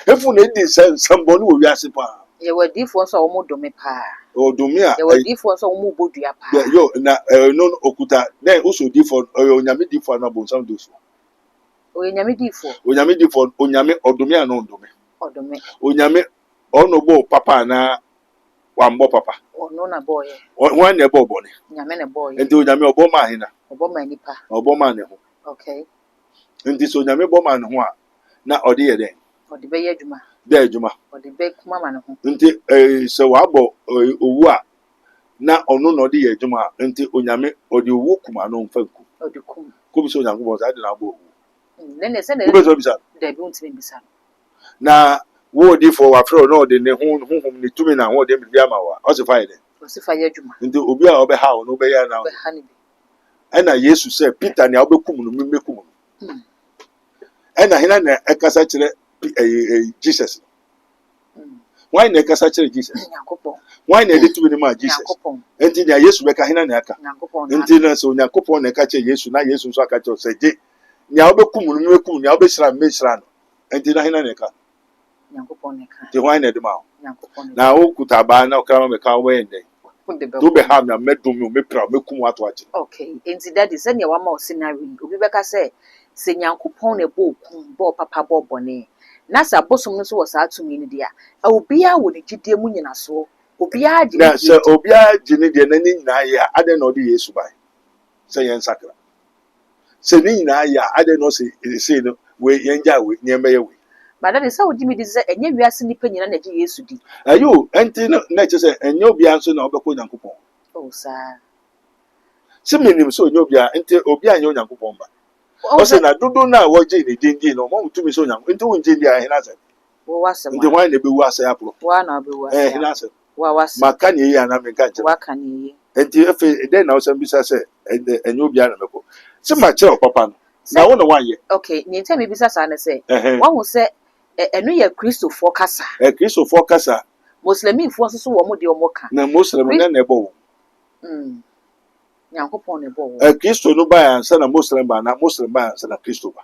Efu na edi somebody wo wiase pa. Ye wadifo nso omo dome pa. Odumi a. Ye wadifo nso omo bodua pa. Yo na no okuta then also difo onyame difo na bonsam difo. Onyame difo. Onyame difo onyame odumi a no ndome. Odome. Onyame ono bo papa na wambo papa. Ono na boy. Wan na bo bone. Nyame na boy. Enti onyame obo ma hena. Obo ma nipa. Obo ma ne ho. Okay. Enti so onyame bo ma ne ho a na ode ye den. Ode be ye adwuma. De adwuma. Ode be kuma ma ne ho. Nti so wabo owu a na ono no de ye adwuma nti onyame ode owu kuma no mfanku. Ode kum. Kubi so nyanko bo sa de na bo owu. Nene se na. Kubi so bisa. De bi untimi bisa. Na wo di for wa fro no de ne honhom ni tumi na wo de bi ama wa. O se fa ye de. O se fa ye adwuma. Nti obi a obe ha no be ya na. Obe ha ni bi. Ena Yesu se Peter ne obekum no mekum no. Ena hena na ekasa kire Jesus. Why na ekasa kire Jesus? Yakopon. Why na editu ni ma Jesus? Yakopon. Enti na Yesu beka hena na aka. Yakopon. Enti na so Yakopon na eka kire Yesu na Yesu so aka kire se je. Ni obekum no mekum ni obeshira meshira no. Enti na hena na eka. Yakopon na eka. Ti why na de ma? Yakopon. Na o kutaba na o kama me ka we ndai. To be have na medum me pra mekum wato achi. Okay. Enti that is any wama o scenario. Obi beka say se Nyankopɔn na bo kun bo papa bo bone na sa bosom no so wo saa tumi ne dia obi a wo ne gidie mu nyina so obi a di na se obi a gine de na ni nyina ya ade na odi Yesu bai se yen sakra se ni nyina ya ade no se no we yen ja we nyemba ye we But that is how Jimmy is and you are seeing penny and yes, di. Are you entering nature and you'll be answering our Bakuyan coupon? Oh, sir. Similarly, so you'll be Obia and your coupon. Also, I don't know what Jenny didn't know to me so young into India and answer. Was The wine be was apple. one of the was answer. What was Macani and American. what can you? And then now some bisa say and you'll be animal. So much of Papa. Now, one year. Okay, you tell me business and say, one will say, a New Year Christo for Cassa. A Christo for Casa. Muslim forces so one more mocha. No Muslim and a bow. Yanko upon a bowl. A Christo no buy and send a Muslim by not Muslim by and a Christo.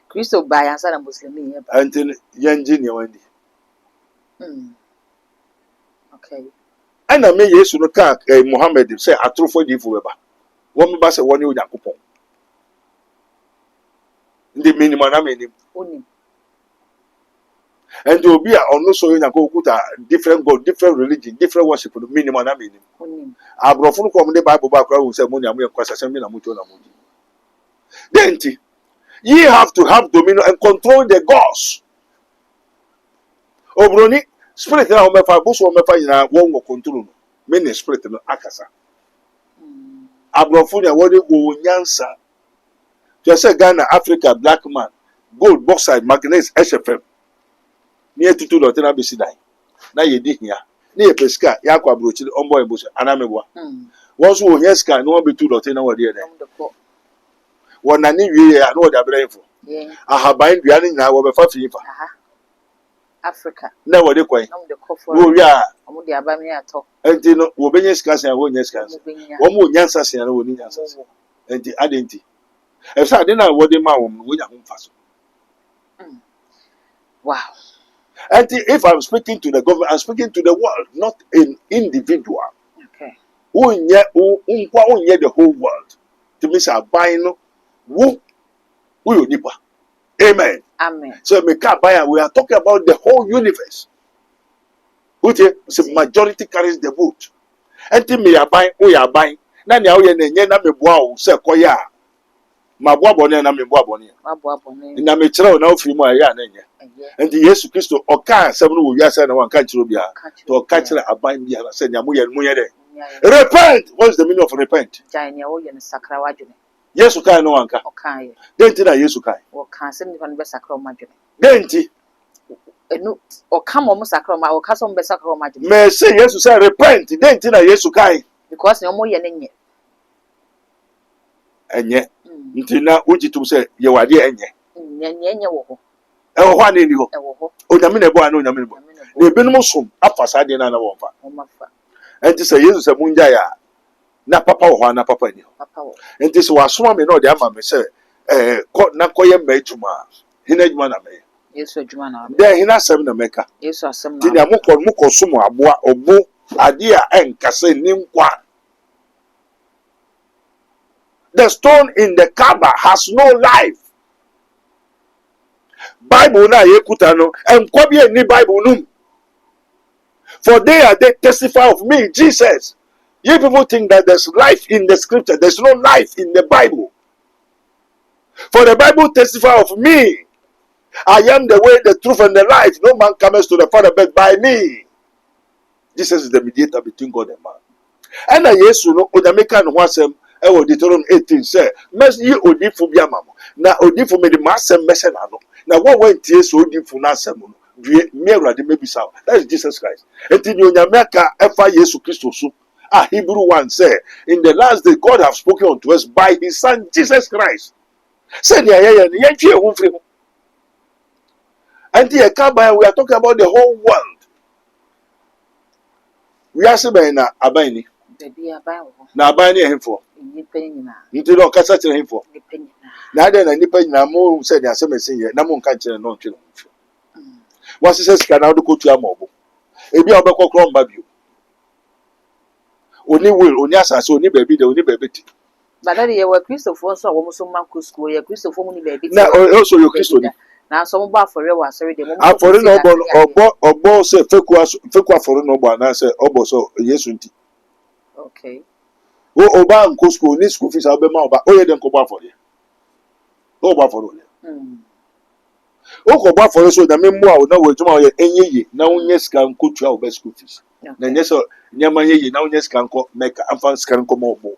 Christo by and son of Muslim. Until young Junior Wendy. Okay. And I may yes, no car, Mohammed say, I threw for the forever. One bus at 1 year coupon. The minimum, I mean, and there will be also in a go with a different God, different religion, different worship, minimum, I mean. I brought from the Bible background who said, Money, I'm going to question me. Then ye have to have dominion and control the gods. Obroni, spirit now, my father, Bush, my father, won't control. Many spirit no akasa. Abrofunia, what you go Yansa. Just say Ghana, Africa, black man, gold, bauxite, manganese, SFM. Near to 2 Dr. Bessidai. Now you did here. Near Pesca, Yakwa Bruch, Omboy Bush, Anamua. Once who Yeska, no one be 2 Dr. Now, dear. One I knew you, I know they're brave for. I have bind the other now over 5 feet. Africa. Never the quay. Oh, yeah. I'm the Abamia talk. And you know, Wobenyas and one yes, one more Yansas and one Yansas. And the identity. If I didn't know what the man would have fast. Wow. And if I'm speaking to the government, I'm speaking to the world, not an individual. Okay. Who yet the whole world. To me, say, buying who you nipper. Amen. Amen. So we are talking about the whole universe. Which is majority carries the vote. And me are buying, we are buying. Nani au ye na me boa se koya. Ma boa bone na me boa bone. Ma boa bone. Na me kire na ofiri mu aya na nya. Enti Yesu Kristo oka asem no wo wiase na wan ka kire bia. To oka kire aban bia na se nya mu ye de. Repent. What's the meaning of repent? Janya wo ye ne sakra wadwene. Yesu kai no wanka. Okai. Denti na Yesu kai. O kan se ni fan be sakra madwene. Denti. Enu o kam o sakra ma o ka so be sakra madwene. Me say Yesu say repent. Denti na Yesu kai. Because no mo ye ne nye. Enye. Nti na ujitum say ye wade enye. Nye wo ho. E wo ho ani ni ho. E wo ho. Onyame na bo ana onyame na bo. Na ebenum som afasa de na na wo fa. O mafa. Enti say Yesu say munja ya. Na papa wo ho na papa ni ho. Papa wo. Enti say wasoma me na o de ama me say na koye mejuma. Hina juma na me. Yesu adwuma na. De hina asem na meka. Yesu asem na. Ti na mukọ som aboa obo ade a enkase ni nkwa. The stone in the Kaaba has no life. Bible na yekuta no enkwa bi ni Bible num. For they testify of me, Jesus. You people think that there's life in the scripture. There's no life in the Bible. For the Bible testify of me. I am the way, the truth, and the life. No man comes to the Father but by me. Jesus is the mediator between God and man. And I yes, you know, Odameka and Wasem, Deuteronomy 18 say, Mess ye Odifu Biamamo. Now Odifu made the Massam Messenano. Now what went yes, Odifu Nasamun? Mera de maybe so. That is Jesus Christ. And in Yamaka, Efa Yesu Christus. Hebrew 1 say, in the last day, God have spoken unto us by his son Jesus Christ. Said and we are talking about the whole world. We are saying na abani. Na abani him for. Nti no kasa kire him for. Na dey na nipa nyina mo say dey asem ese ye na mo nka kire no ntwe no. What says can out go to amobo. Ebi obekokro mba bio. Oni will, oni asase, oni baby de, oni baby ti. But that you were Christopher, so almost some man could school, your Christopher money baby. Now also your Christo. Now some bar for real was sorry. I for no or say fekwa for no one. I say obo so yes unti. Okay. O oba nko school ni school fees oba ma oba o ye den ko ba for you. O ba for you. Oko ba for so na memu a na wo juma ye enye na wonye sika nko tua wo school fees. Na nye so nyama ye na wonye sika nko meka amfa sika nko mo bo.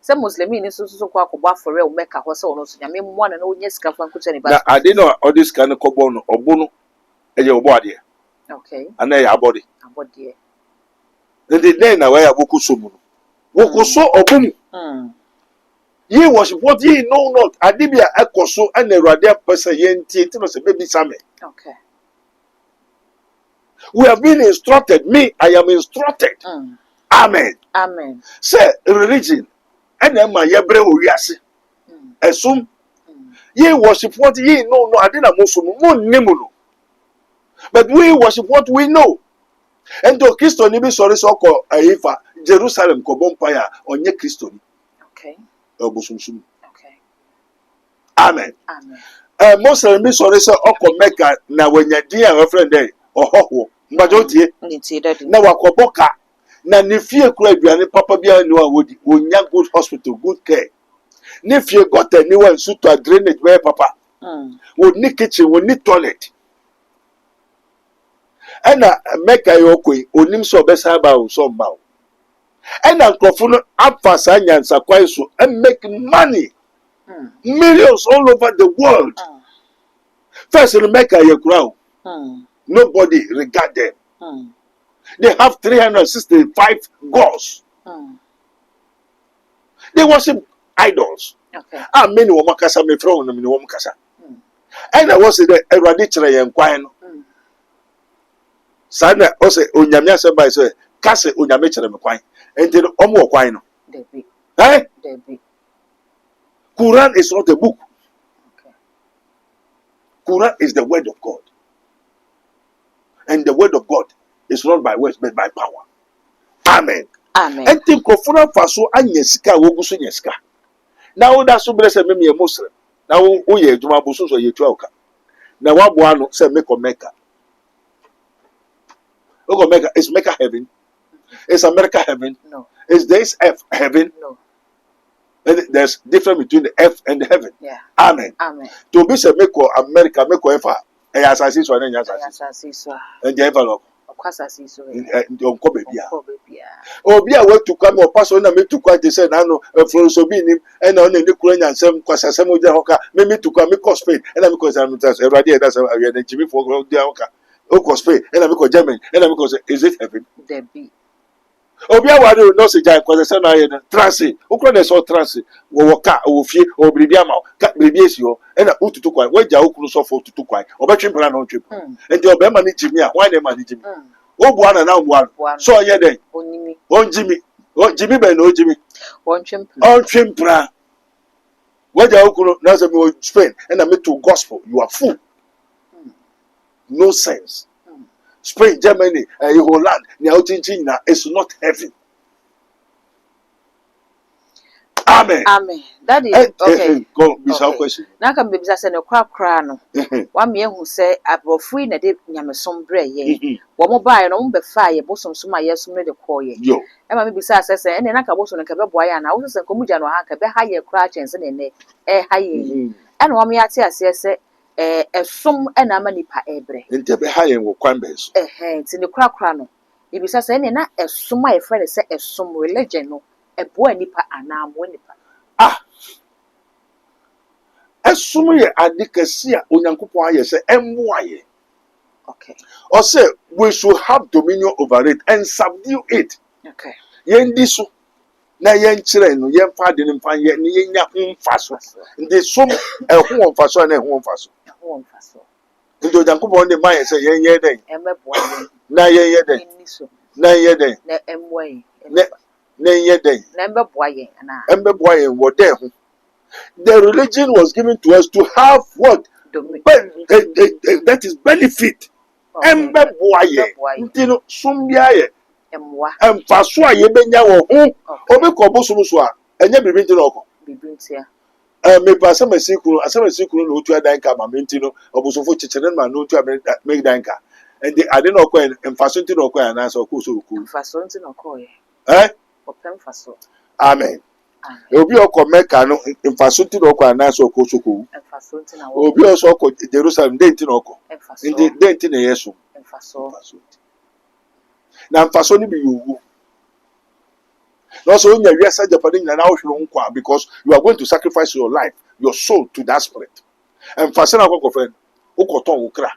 Se Muslimi ni so kwa ko ba for real meka ho se ono so nyame mo na wonye sika fa nko tua ni ba. Na ade no odi sika nko bo no obo no eye obo ade. Okay. Ana ya abode. Abode. Then na where aboku so mu no. Wo so obo mu. Ye worship what ye know not. Adibia ekoso and the radia person ye nti no se baby same. Okay. We have been instructed. Me, I am instructed. Amen. Amen. Say religion. And then my yebre wiase. Esum. Ye worship what ye know no. Adina musumu mo nimuno. But we worship what we know. And to Christo ni bi sorry so ko aifa Jerusalem ko bompire onye Christo ni. Okay. Obosumsum. Okay. Amen. Amen. Muslim bi sorry so oko Mecca na wanya din a friend dey ohoho. Mbajo tie. Na wakoboka na ne fie kura aduane papa bia ni wa wodi wonya good hospital good care. Ne fie got a new one suit to drainage where papa. Would ni kitchen, would ni toilet. And make a yokoi, onim so besa ba so bow. And Uncle up for Sanyans so and make money. Millions all over the world. First, in Mecca, you crowd. Nobody regard them. They have 365 gods. They worship idols. Okay. Ah, many womakasa me from them in womakasa. And I was the eradicator and quine. Sana also Unyamia said by say, Casse Unyamicha quine. And then Omo quine. Eh? Quran is not a book. Okay. Quran is the word of God. And the word of God is not by words but by power. Amen. Amen. And think of Faso and Yesika Wogusu Yeska. Now that's so blessed me a Muslim. Now we ye Juma Busus or Yetuaka. Now what one say make or Mecca. Look Mecca is Mecca heaven. Is America heaven? No. Is this earth heaven? No. There's difference between the earth and the heaven. Yeah. Amen. Amen. To be say make or America make or ever. And assassin so and assassin. And the envelope. Kwasasi so. Don't come baby. Obi a we to come or pass on na me to quite say na no Florence obi nim and on the Ukrainian nsem kwasasem oja hoka me to come me cause Spain and I because I'm everybody that's we na Jimmy for go dia hoka o cause Spain and I because German and I because is it heaven There be. Obi a ware no se jan kwasasem na ye transi ukro so transi wo woka wo fie o bribi ama ka bribi esi ho and ututu kwai we ja okuru so for ututu kwai obetwempra na otwem and the obema ni Jimmy a why na ma ni Jimmy Obuana na Obuana. So ye den. Onimi. On Jimmy. Oh Jimmy be no Jimmy. On chimpra. On chimpra. Whether you na say me Spain and I me to gospel. You are fool. No sense. Spain, Germany, Holland, China is not heaven. Amen. Amen. That is okay. Go without question. Na kan be bisa se ne kwakra no. Wa me hu se abrofui na de nyamesom bre ye. Wo mo bae no mo be fa ye bosomsom a yesum ne de ko ye. Yo. E ma me bisa se ene na ka bosom ne ka be boa ya na wo se ko mu gya no ha ka be ha ye kra chense ne ne ha ye. E na wo me ate ase se esom e na ma nipa ebre. Nte be ha ye wo kwan be so. Nti ne kwakra no. E bisa se ene na esom a ye fa ne se esom religion no. Eboa nipa anamo nipa. Esumu ye adikasi a onyankopon aye se emmoa ye. Okay. Or say we should have dominion over it and subdue it. Okay. Yendi so na yen kire no yen fa de mfa ye ne yen nya mfaso. Ndi so ehwo mfaso na ehwo mfaso. Ehwo mfaso. Ndi onyankopon de man se yen ye den. Emeboa ye. Na yen ye den. Na ye den. Na emmoa ye. Na ye den. Na emeboa ye na. Emeboa ye wo de ho. The religion was given to us to have what? That is benefit. Emeboa ye. Nti no sumbia ye. Emwa. Emfaso a ye benya wo ho. Obi ko boso so a enye bibi nti no ko. Bibi ntia. Me pa asamasi kunu no otu adan ka ma menti no obosofo chichire ma no otu make dan ka. And the ade no ko emfaso nti no ko ya na so ko so ko. Emfaso nti no ko ye. Eh? Opem faso. Amen. Obi oko Mecca no mfasunti no kwa na so ko soko. Mfasunti na Obi also oko Jerusalem denti no ko. Ndi denti na Yesu. Mfasunti. Na mfaso ni bi yowu. No so nya wiasa Japan na wo hwero nkwa because you are going to sacrifice your life, your soul to that spirit. Mfaso na ko friend. Ukoton ukra.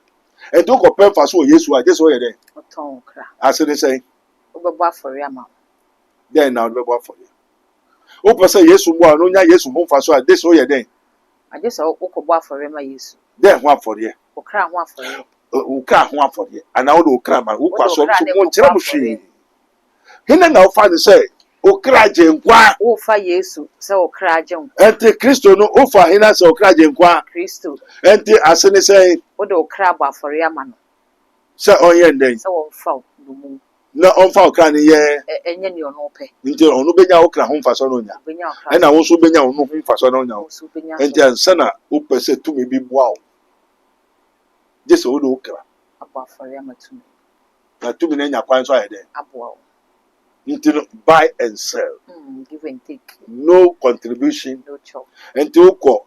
And do ko pen faso Yesu a just wo ye den. Ukoton ukra. As they say. Obebo afori ama. Then now obebo afori. O pese Yesu mo anu nya Yesu mo faso a this wo ye den. I just ukobo afori ma Yesu. Then ho afori. Ukra ho afori. Ukra ho afori. Ana wo ukra ma ukwaso so mo nkyere mo hwe. Hina na ofa ne say okra je nkwa. Wo fa Yesu say okra je nkwa. Enti Kristo no ofa hina say okra je nkwa. Kristo. Enti asene say wo de okra ba afori ama no. Say onye nden. Say wo fa dumu. Na onfa okra ne ye. Enye ne ono pe. Nti onu benya okra ho mfaso no nya. E na wo so benya onu ho mfaso no nya. Enti ansa na wo pese tumi bi boa wo. Jese wo de okra. Abo afori ama tumi. Na tumi na nya kwan so ayede. Abo. Until buy and sell. Give and take. No contribution. No chop. Until uko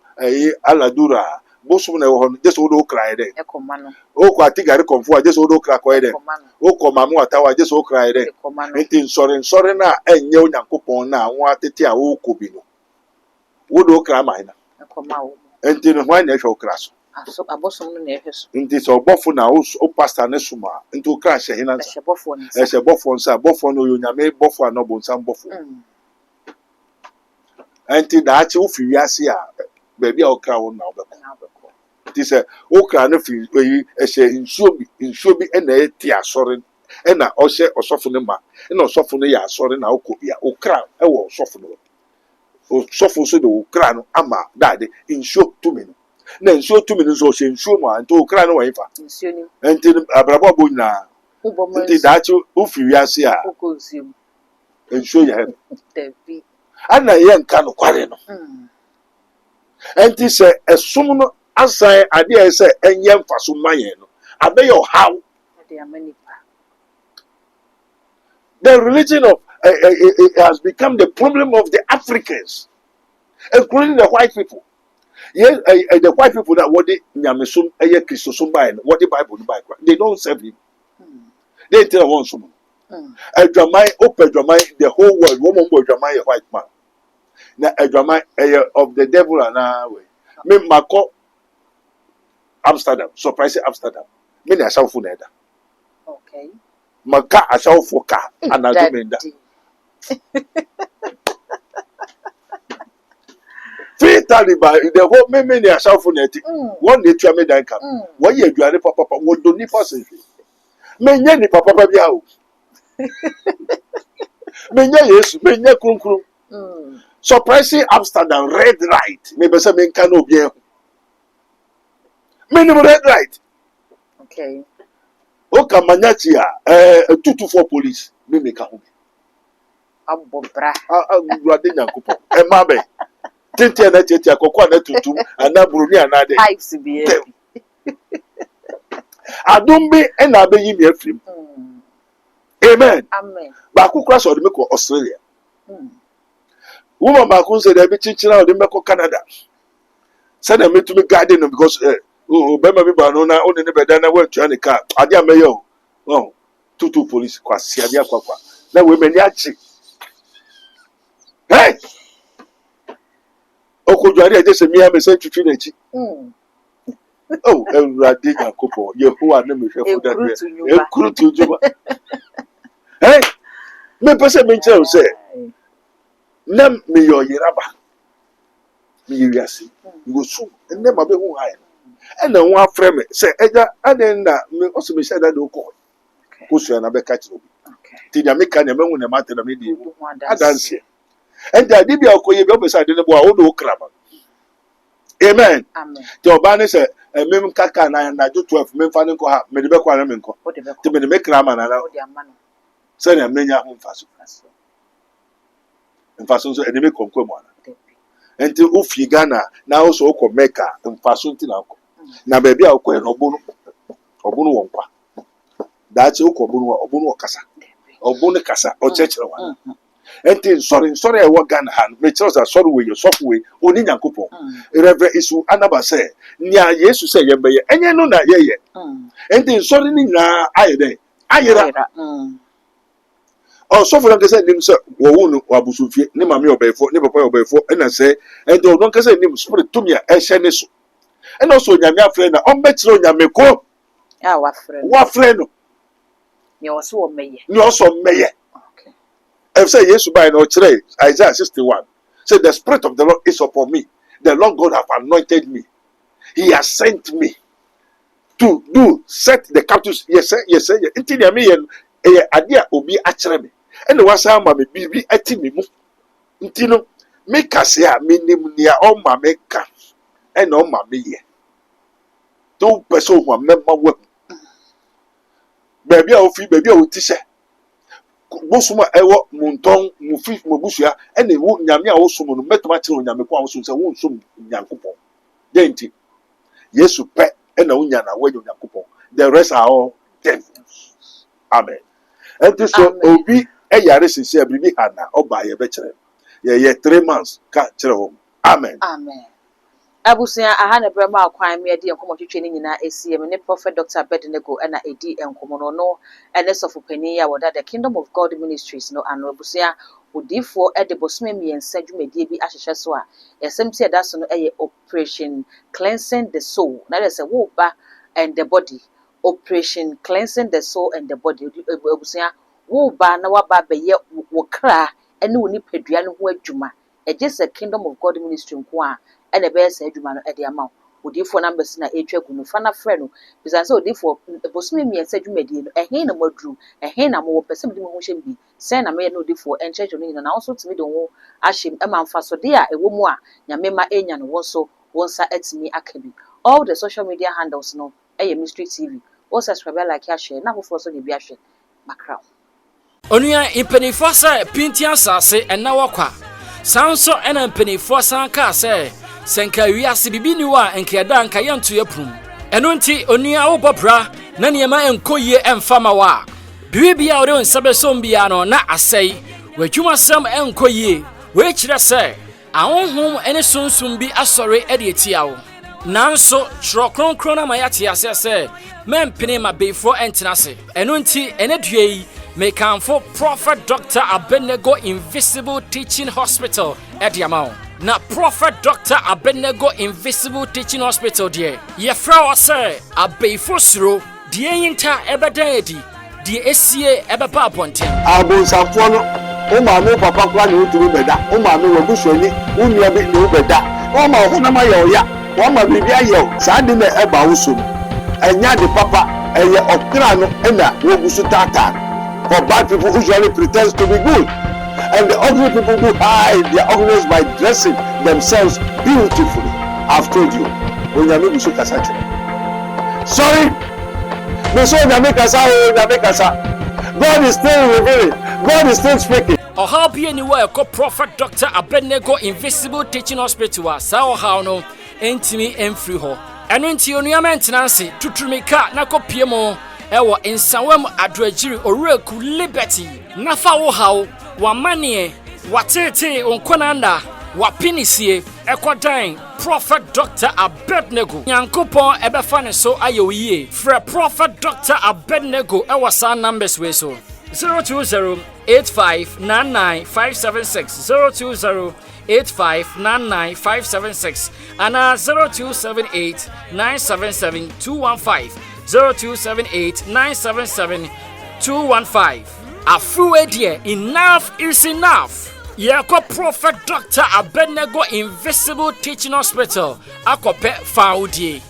aladura. Bosu na wo just wo do kra ede. Ekomano. Uko atigari konfu just wo do kra ko ede. Uko mamu atawa just wo kra ede. Until sorry na enye onyankopon na wo atete a wo ko bi no. Wo do kra mai na. Ekomawo. Until ho na ehwe kra so. Aso abosom no na ehwe so. Until so bofo na o pastor na suma. Until kra hye hina. Bofo ni. Bofo nsa bofo no yo nyame bofo anobo nsa bofo. Until da achi wo fi wiase a baby a okra wo na obeko. Ti se okra no fi ehye nsuo bi na eti asore na ohye osofo ne ma na osofo no ya asore na okobia okra wo osofo no osofo so de okra no ama dade nsuo tumi no na nsuo tumi no so ohye nsuo ma nto okra no wa ifa nsuo ni enti abrabo bo nyina enti da achi wo fi wiase a okonsuo nsuo ya David ana ye nka no kware no enti se esum no asai ade e se enye mfaso mayen no abe yo how the religion of has become the problem of the Africans, including the white people. Yes, the white people that what they nyamesum Christosum by what the Bible buy, they don't serve him. They tell one some. Edramai open Edramai the whole world woman boy Edramai a white man. Now Edramai of the devil and way. Me Mako Amsterdam, surprise Amsterdam. Me na shafu neda. Okay. Maka ashafu ka anadumenda. The whole many are self neti. One day to me dan kam. Why you are papa what do ni person. Menya ni papa bia o. Menya yes, menya krunkrum. Surprising Amsterdam red light. Maybe some men can no be. Minimum red light. Okay. Oka manyatia 224 police. Me make a home. Abobra. Rade nyankopon. E mabe. Tente na tete akokwa na tutum ana buruni anade Pipes be adumbi na abeyi mi afrim amen ba ku kra so de meko Australia woman ba ku say de bi chinchina o de meko Canada say na metumi garden no because be ma bi ba no na o ne be da na wa tua ne car ade ameyo oh tutu police kwa sia bia kwa na we mani achi hey Okojari eje se mi amese twitwi na chi. Oh, Ewurade Yakobo, Yehowa na me hwefo da be. Ekrutu juba. Hey, me pese me nche o se. Na me yo yeraba. Me yiase. Go su, enne ma be hu hai. E na hu afre me se eja aden na me oso me sheda do ko. Ko su na be ka chi obi. Ti dia me ka na me hu na mate na me di. Adanse. And the Dibia Okoye beside the boy, all the crab. Amen. Amen. The Obani said, a mem kaka and I do 12 men finding ko ha, Medibeco and Menco. To be the make raman and out. Send a mania home fast. And fasten so enemy come one. Until Ufi Ghana now also oko Mecca and fasten to now. Now, baby, I'll call Obono Wonka. That's Oko Bunu Casa. Or Bona Casa or Church one. enti sorry e wo Ghana han me tell us sorry we your software oni Nyankopon Reverend Isu Anaba say nia Yesu say ye be enye no na ye enti sorry ni na ayede ayera so for them say nim say wo wonu abusufie ne mame obefo ne papa obefo na say enti o don say nim spirit to me e hye ne so and also nyame afre na on betiro nyame ko wa frɛ no ni also meye okay if say Yesu by no kire Isaiah 61 say the spirit of the Lord is upon me, the Lord God have anointed me, he has sent me to do set the captives. Yes enti nyame ye ade a obi a kire me and was ama me bibi ati me mu enti no me kase a menim nia o ma me ka and o ma me ye do person who member work baby a ofi baby a otise bosuma ewo munton mufi mobusua ene wo nyame a wosum no metoma kire nyame ko a wosum se wo nsum Nyankopon denti Yesu pe ena wo nya na wo Nyankopon, the rest are all devils. Amen. And so obi eyare sisi abribi hana oba ye be kire ye 3 months ka kire ho. Amen. Abusia ahana brema akwan me de enkomo twetwe ni nyina esiem ne Prophet Dr. Abednego na edi enkomo no ene sofopani ya woda the Kingdom of God Ministries no ano abusia odifo e de bosome miensa dwumedie bi ahyehye so a esem tie da so no Operation Cleansing the Soul na say wo ba and the body, Operation Cleansing the Soul and the Body abusia wo ba na waba be ye wo kra ene woni padua no ho adwuma just a Kingdom of God Ministry nko a ene be say adwuma no e de ama odifo numbers na etwa gunu fa na frɛ no bisa say odifo bosome miensa dwumedie no ehe na maduru ehe na mo pese me de ho hye bi say na me no odifo enchurch no nyina na also timi de ho ahyem e ma mfa so de a ewo mu a nyame ma enya no wonso wonsa atimi akabi all the social media handles no Mystery TV o subscribe like ya share na ho so ne bi ahwe makra onua impenifo say pintia sase enna wakwa sanso ena impenifo san ka say senka wiase bibini wa enkeda nka yanto yaprum eno nti onua wo bobra na niema enkoyie emfama wa bibia ore onsabe sombia no na asai wadwuma sam enkoyie we kire say ahonhom ene sunsum bi asore ede etiawo nanso trokronkron na mayate ase say mempene ma beifo entenase eno nti ene duei mekanfo Prophet Dr. Abednego Invisible Teaching Hospital ediamao na Prophet Dr. Abednego Invisible Teaching Hospital die ye fra o say abeifo suro die yinta ebeda edi die esie ebeba aponten abonsafo no o ma me papa kwa ni otumi beda o ma me wabusuani unua bi ni obeda o ma ho na ma ye oya o ma bibi aye sa de na eba wo so enya de papa eye okra no na wogusu tata. For bad people usually pretend to be good, and the ugly people who hide their ugliness by dressing themselves beautifully. I've told you. Sorry, God is still revealing. God is still speaking. Or how be anywhere called Prophet Dr. Abednego Invisible Teaching Hospital. Sao how no entimi enfree ho. Eno nti onua maintenance tutumika na kopiemo ewo insawam adwagiri oreku liberty nafa wo hawo wa manie watete onkonanda wa pinisie ekodan Prophet Dr. Abednego Nyankopon ebefa ne so ayoyie frɛ Prophet Dr. Abednego ewo sa numbers we so 020-8599576 020-8599576 and 0278-977-215 0278-977-215. Afuwe dear, enough is enough. Yako Prophet Dr. Abednego Invisible Teaching Hospital. Akope faudie.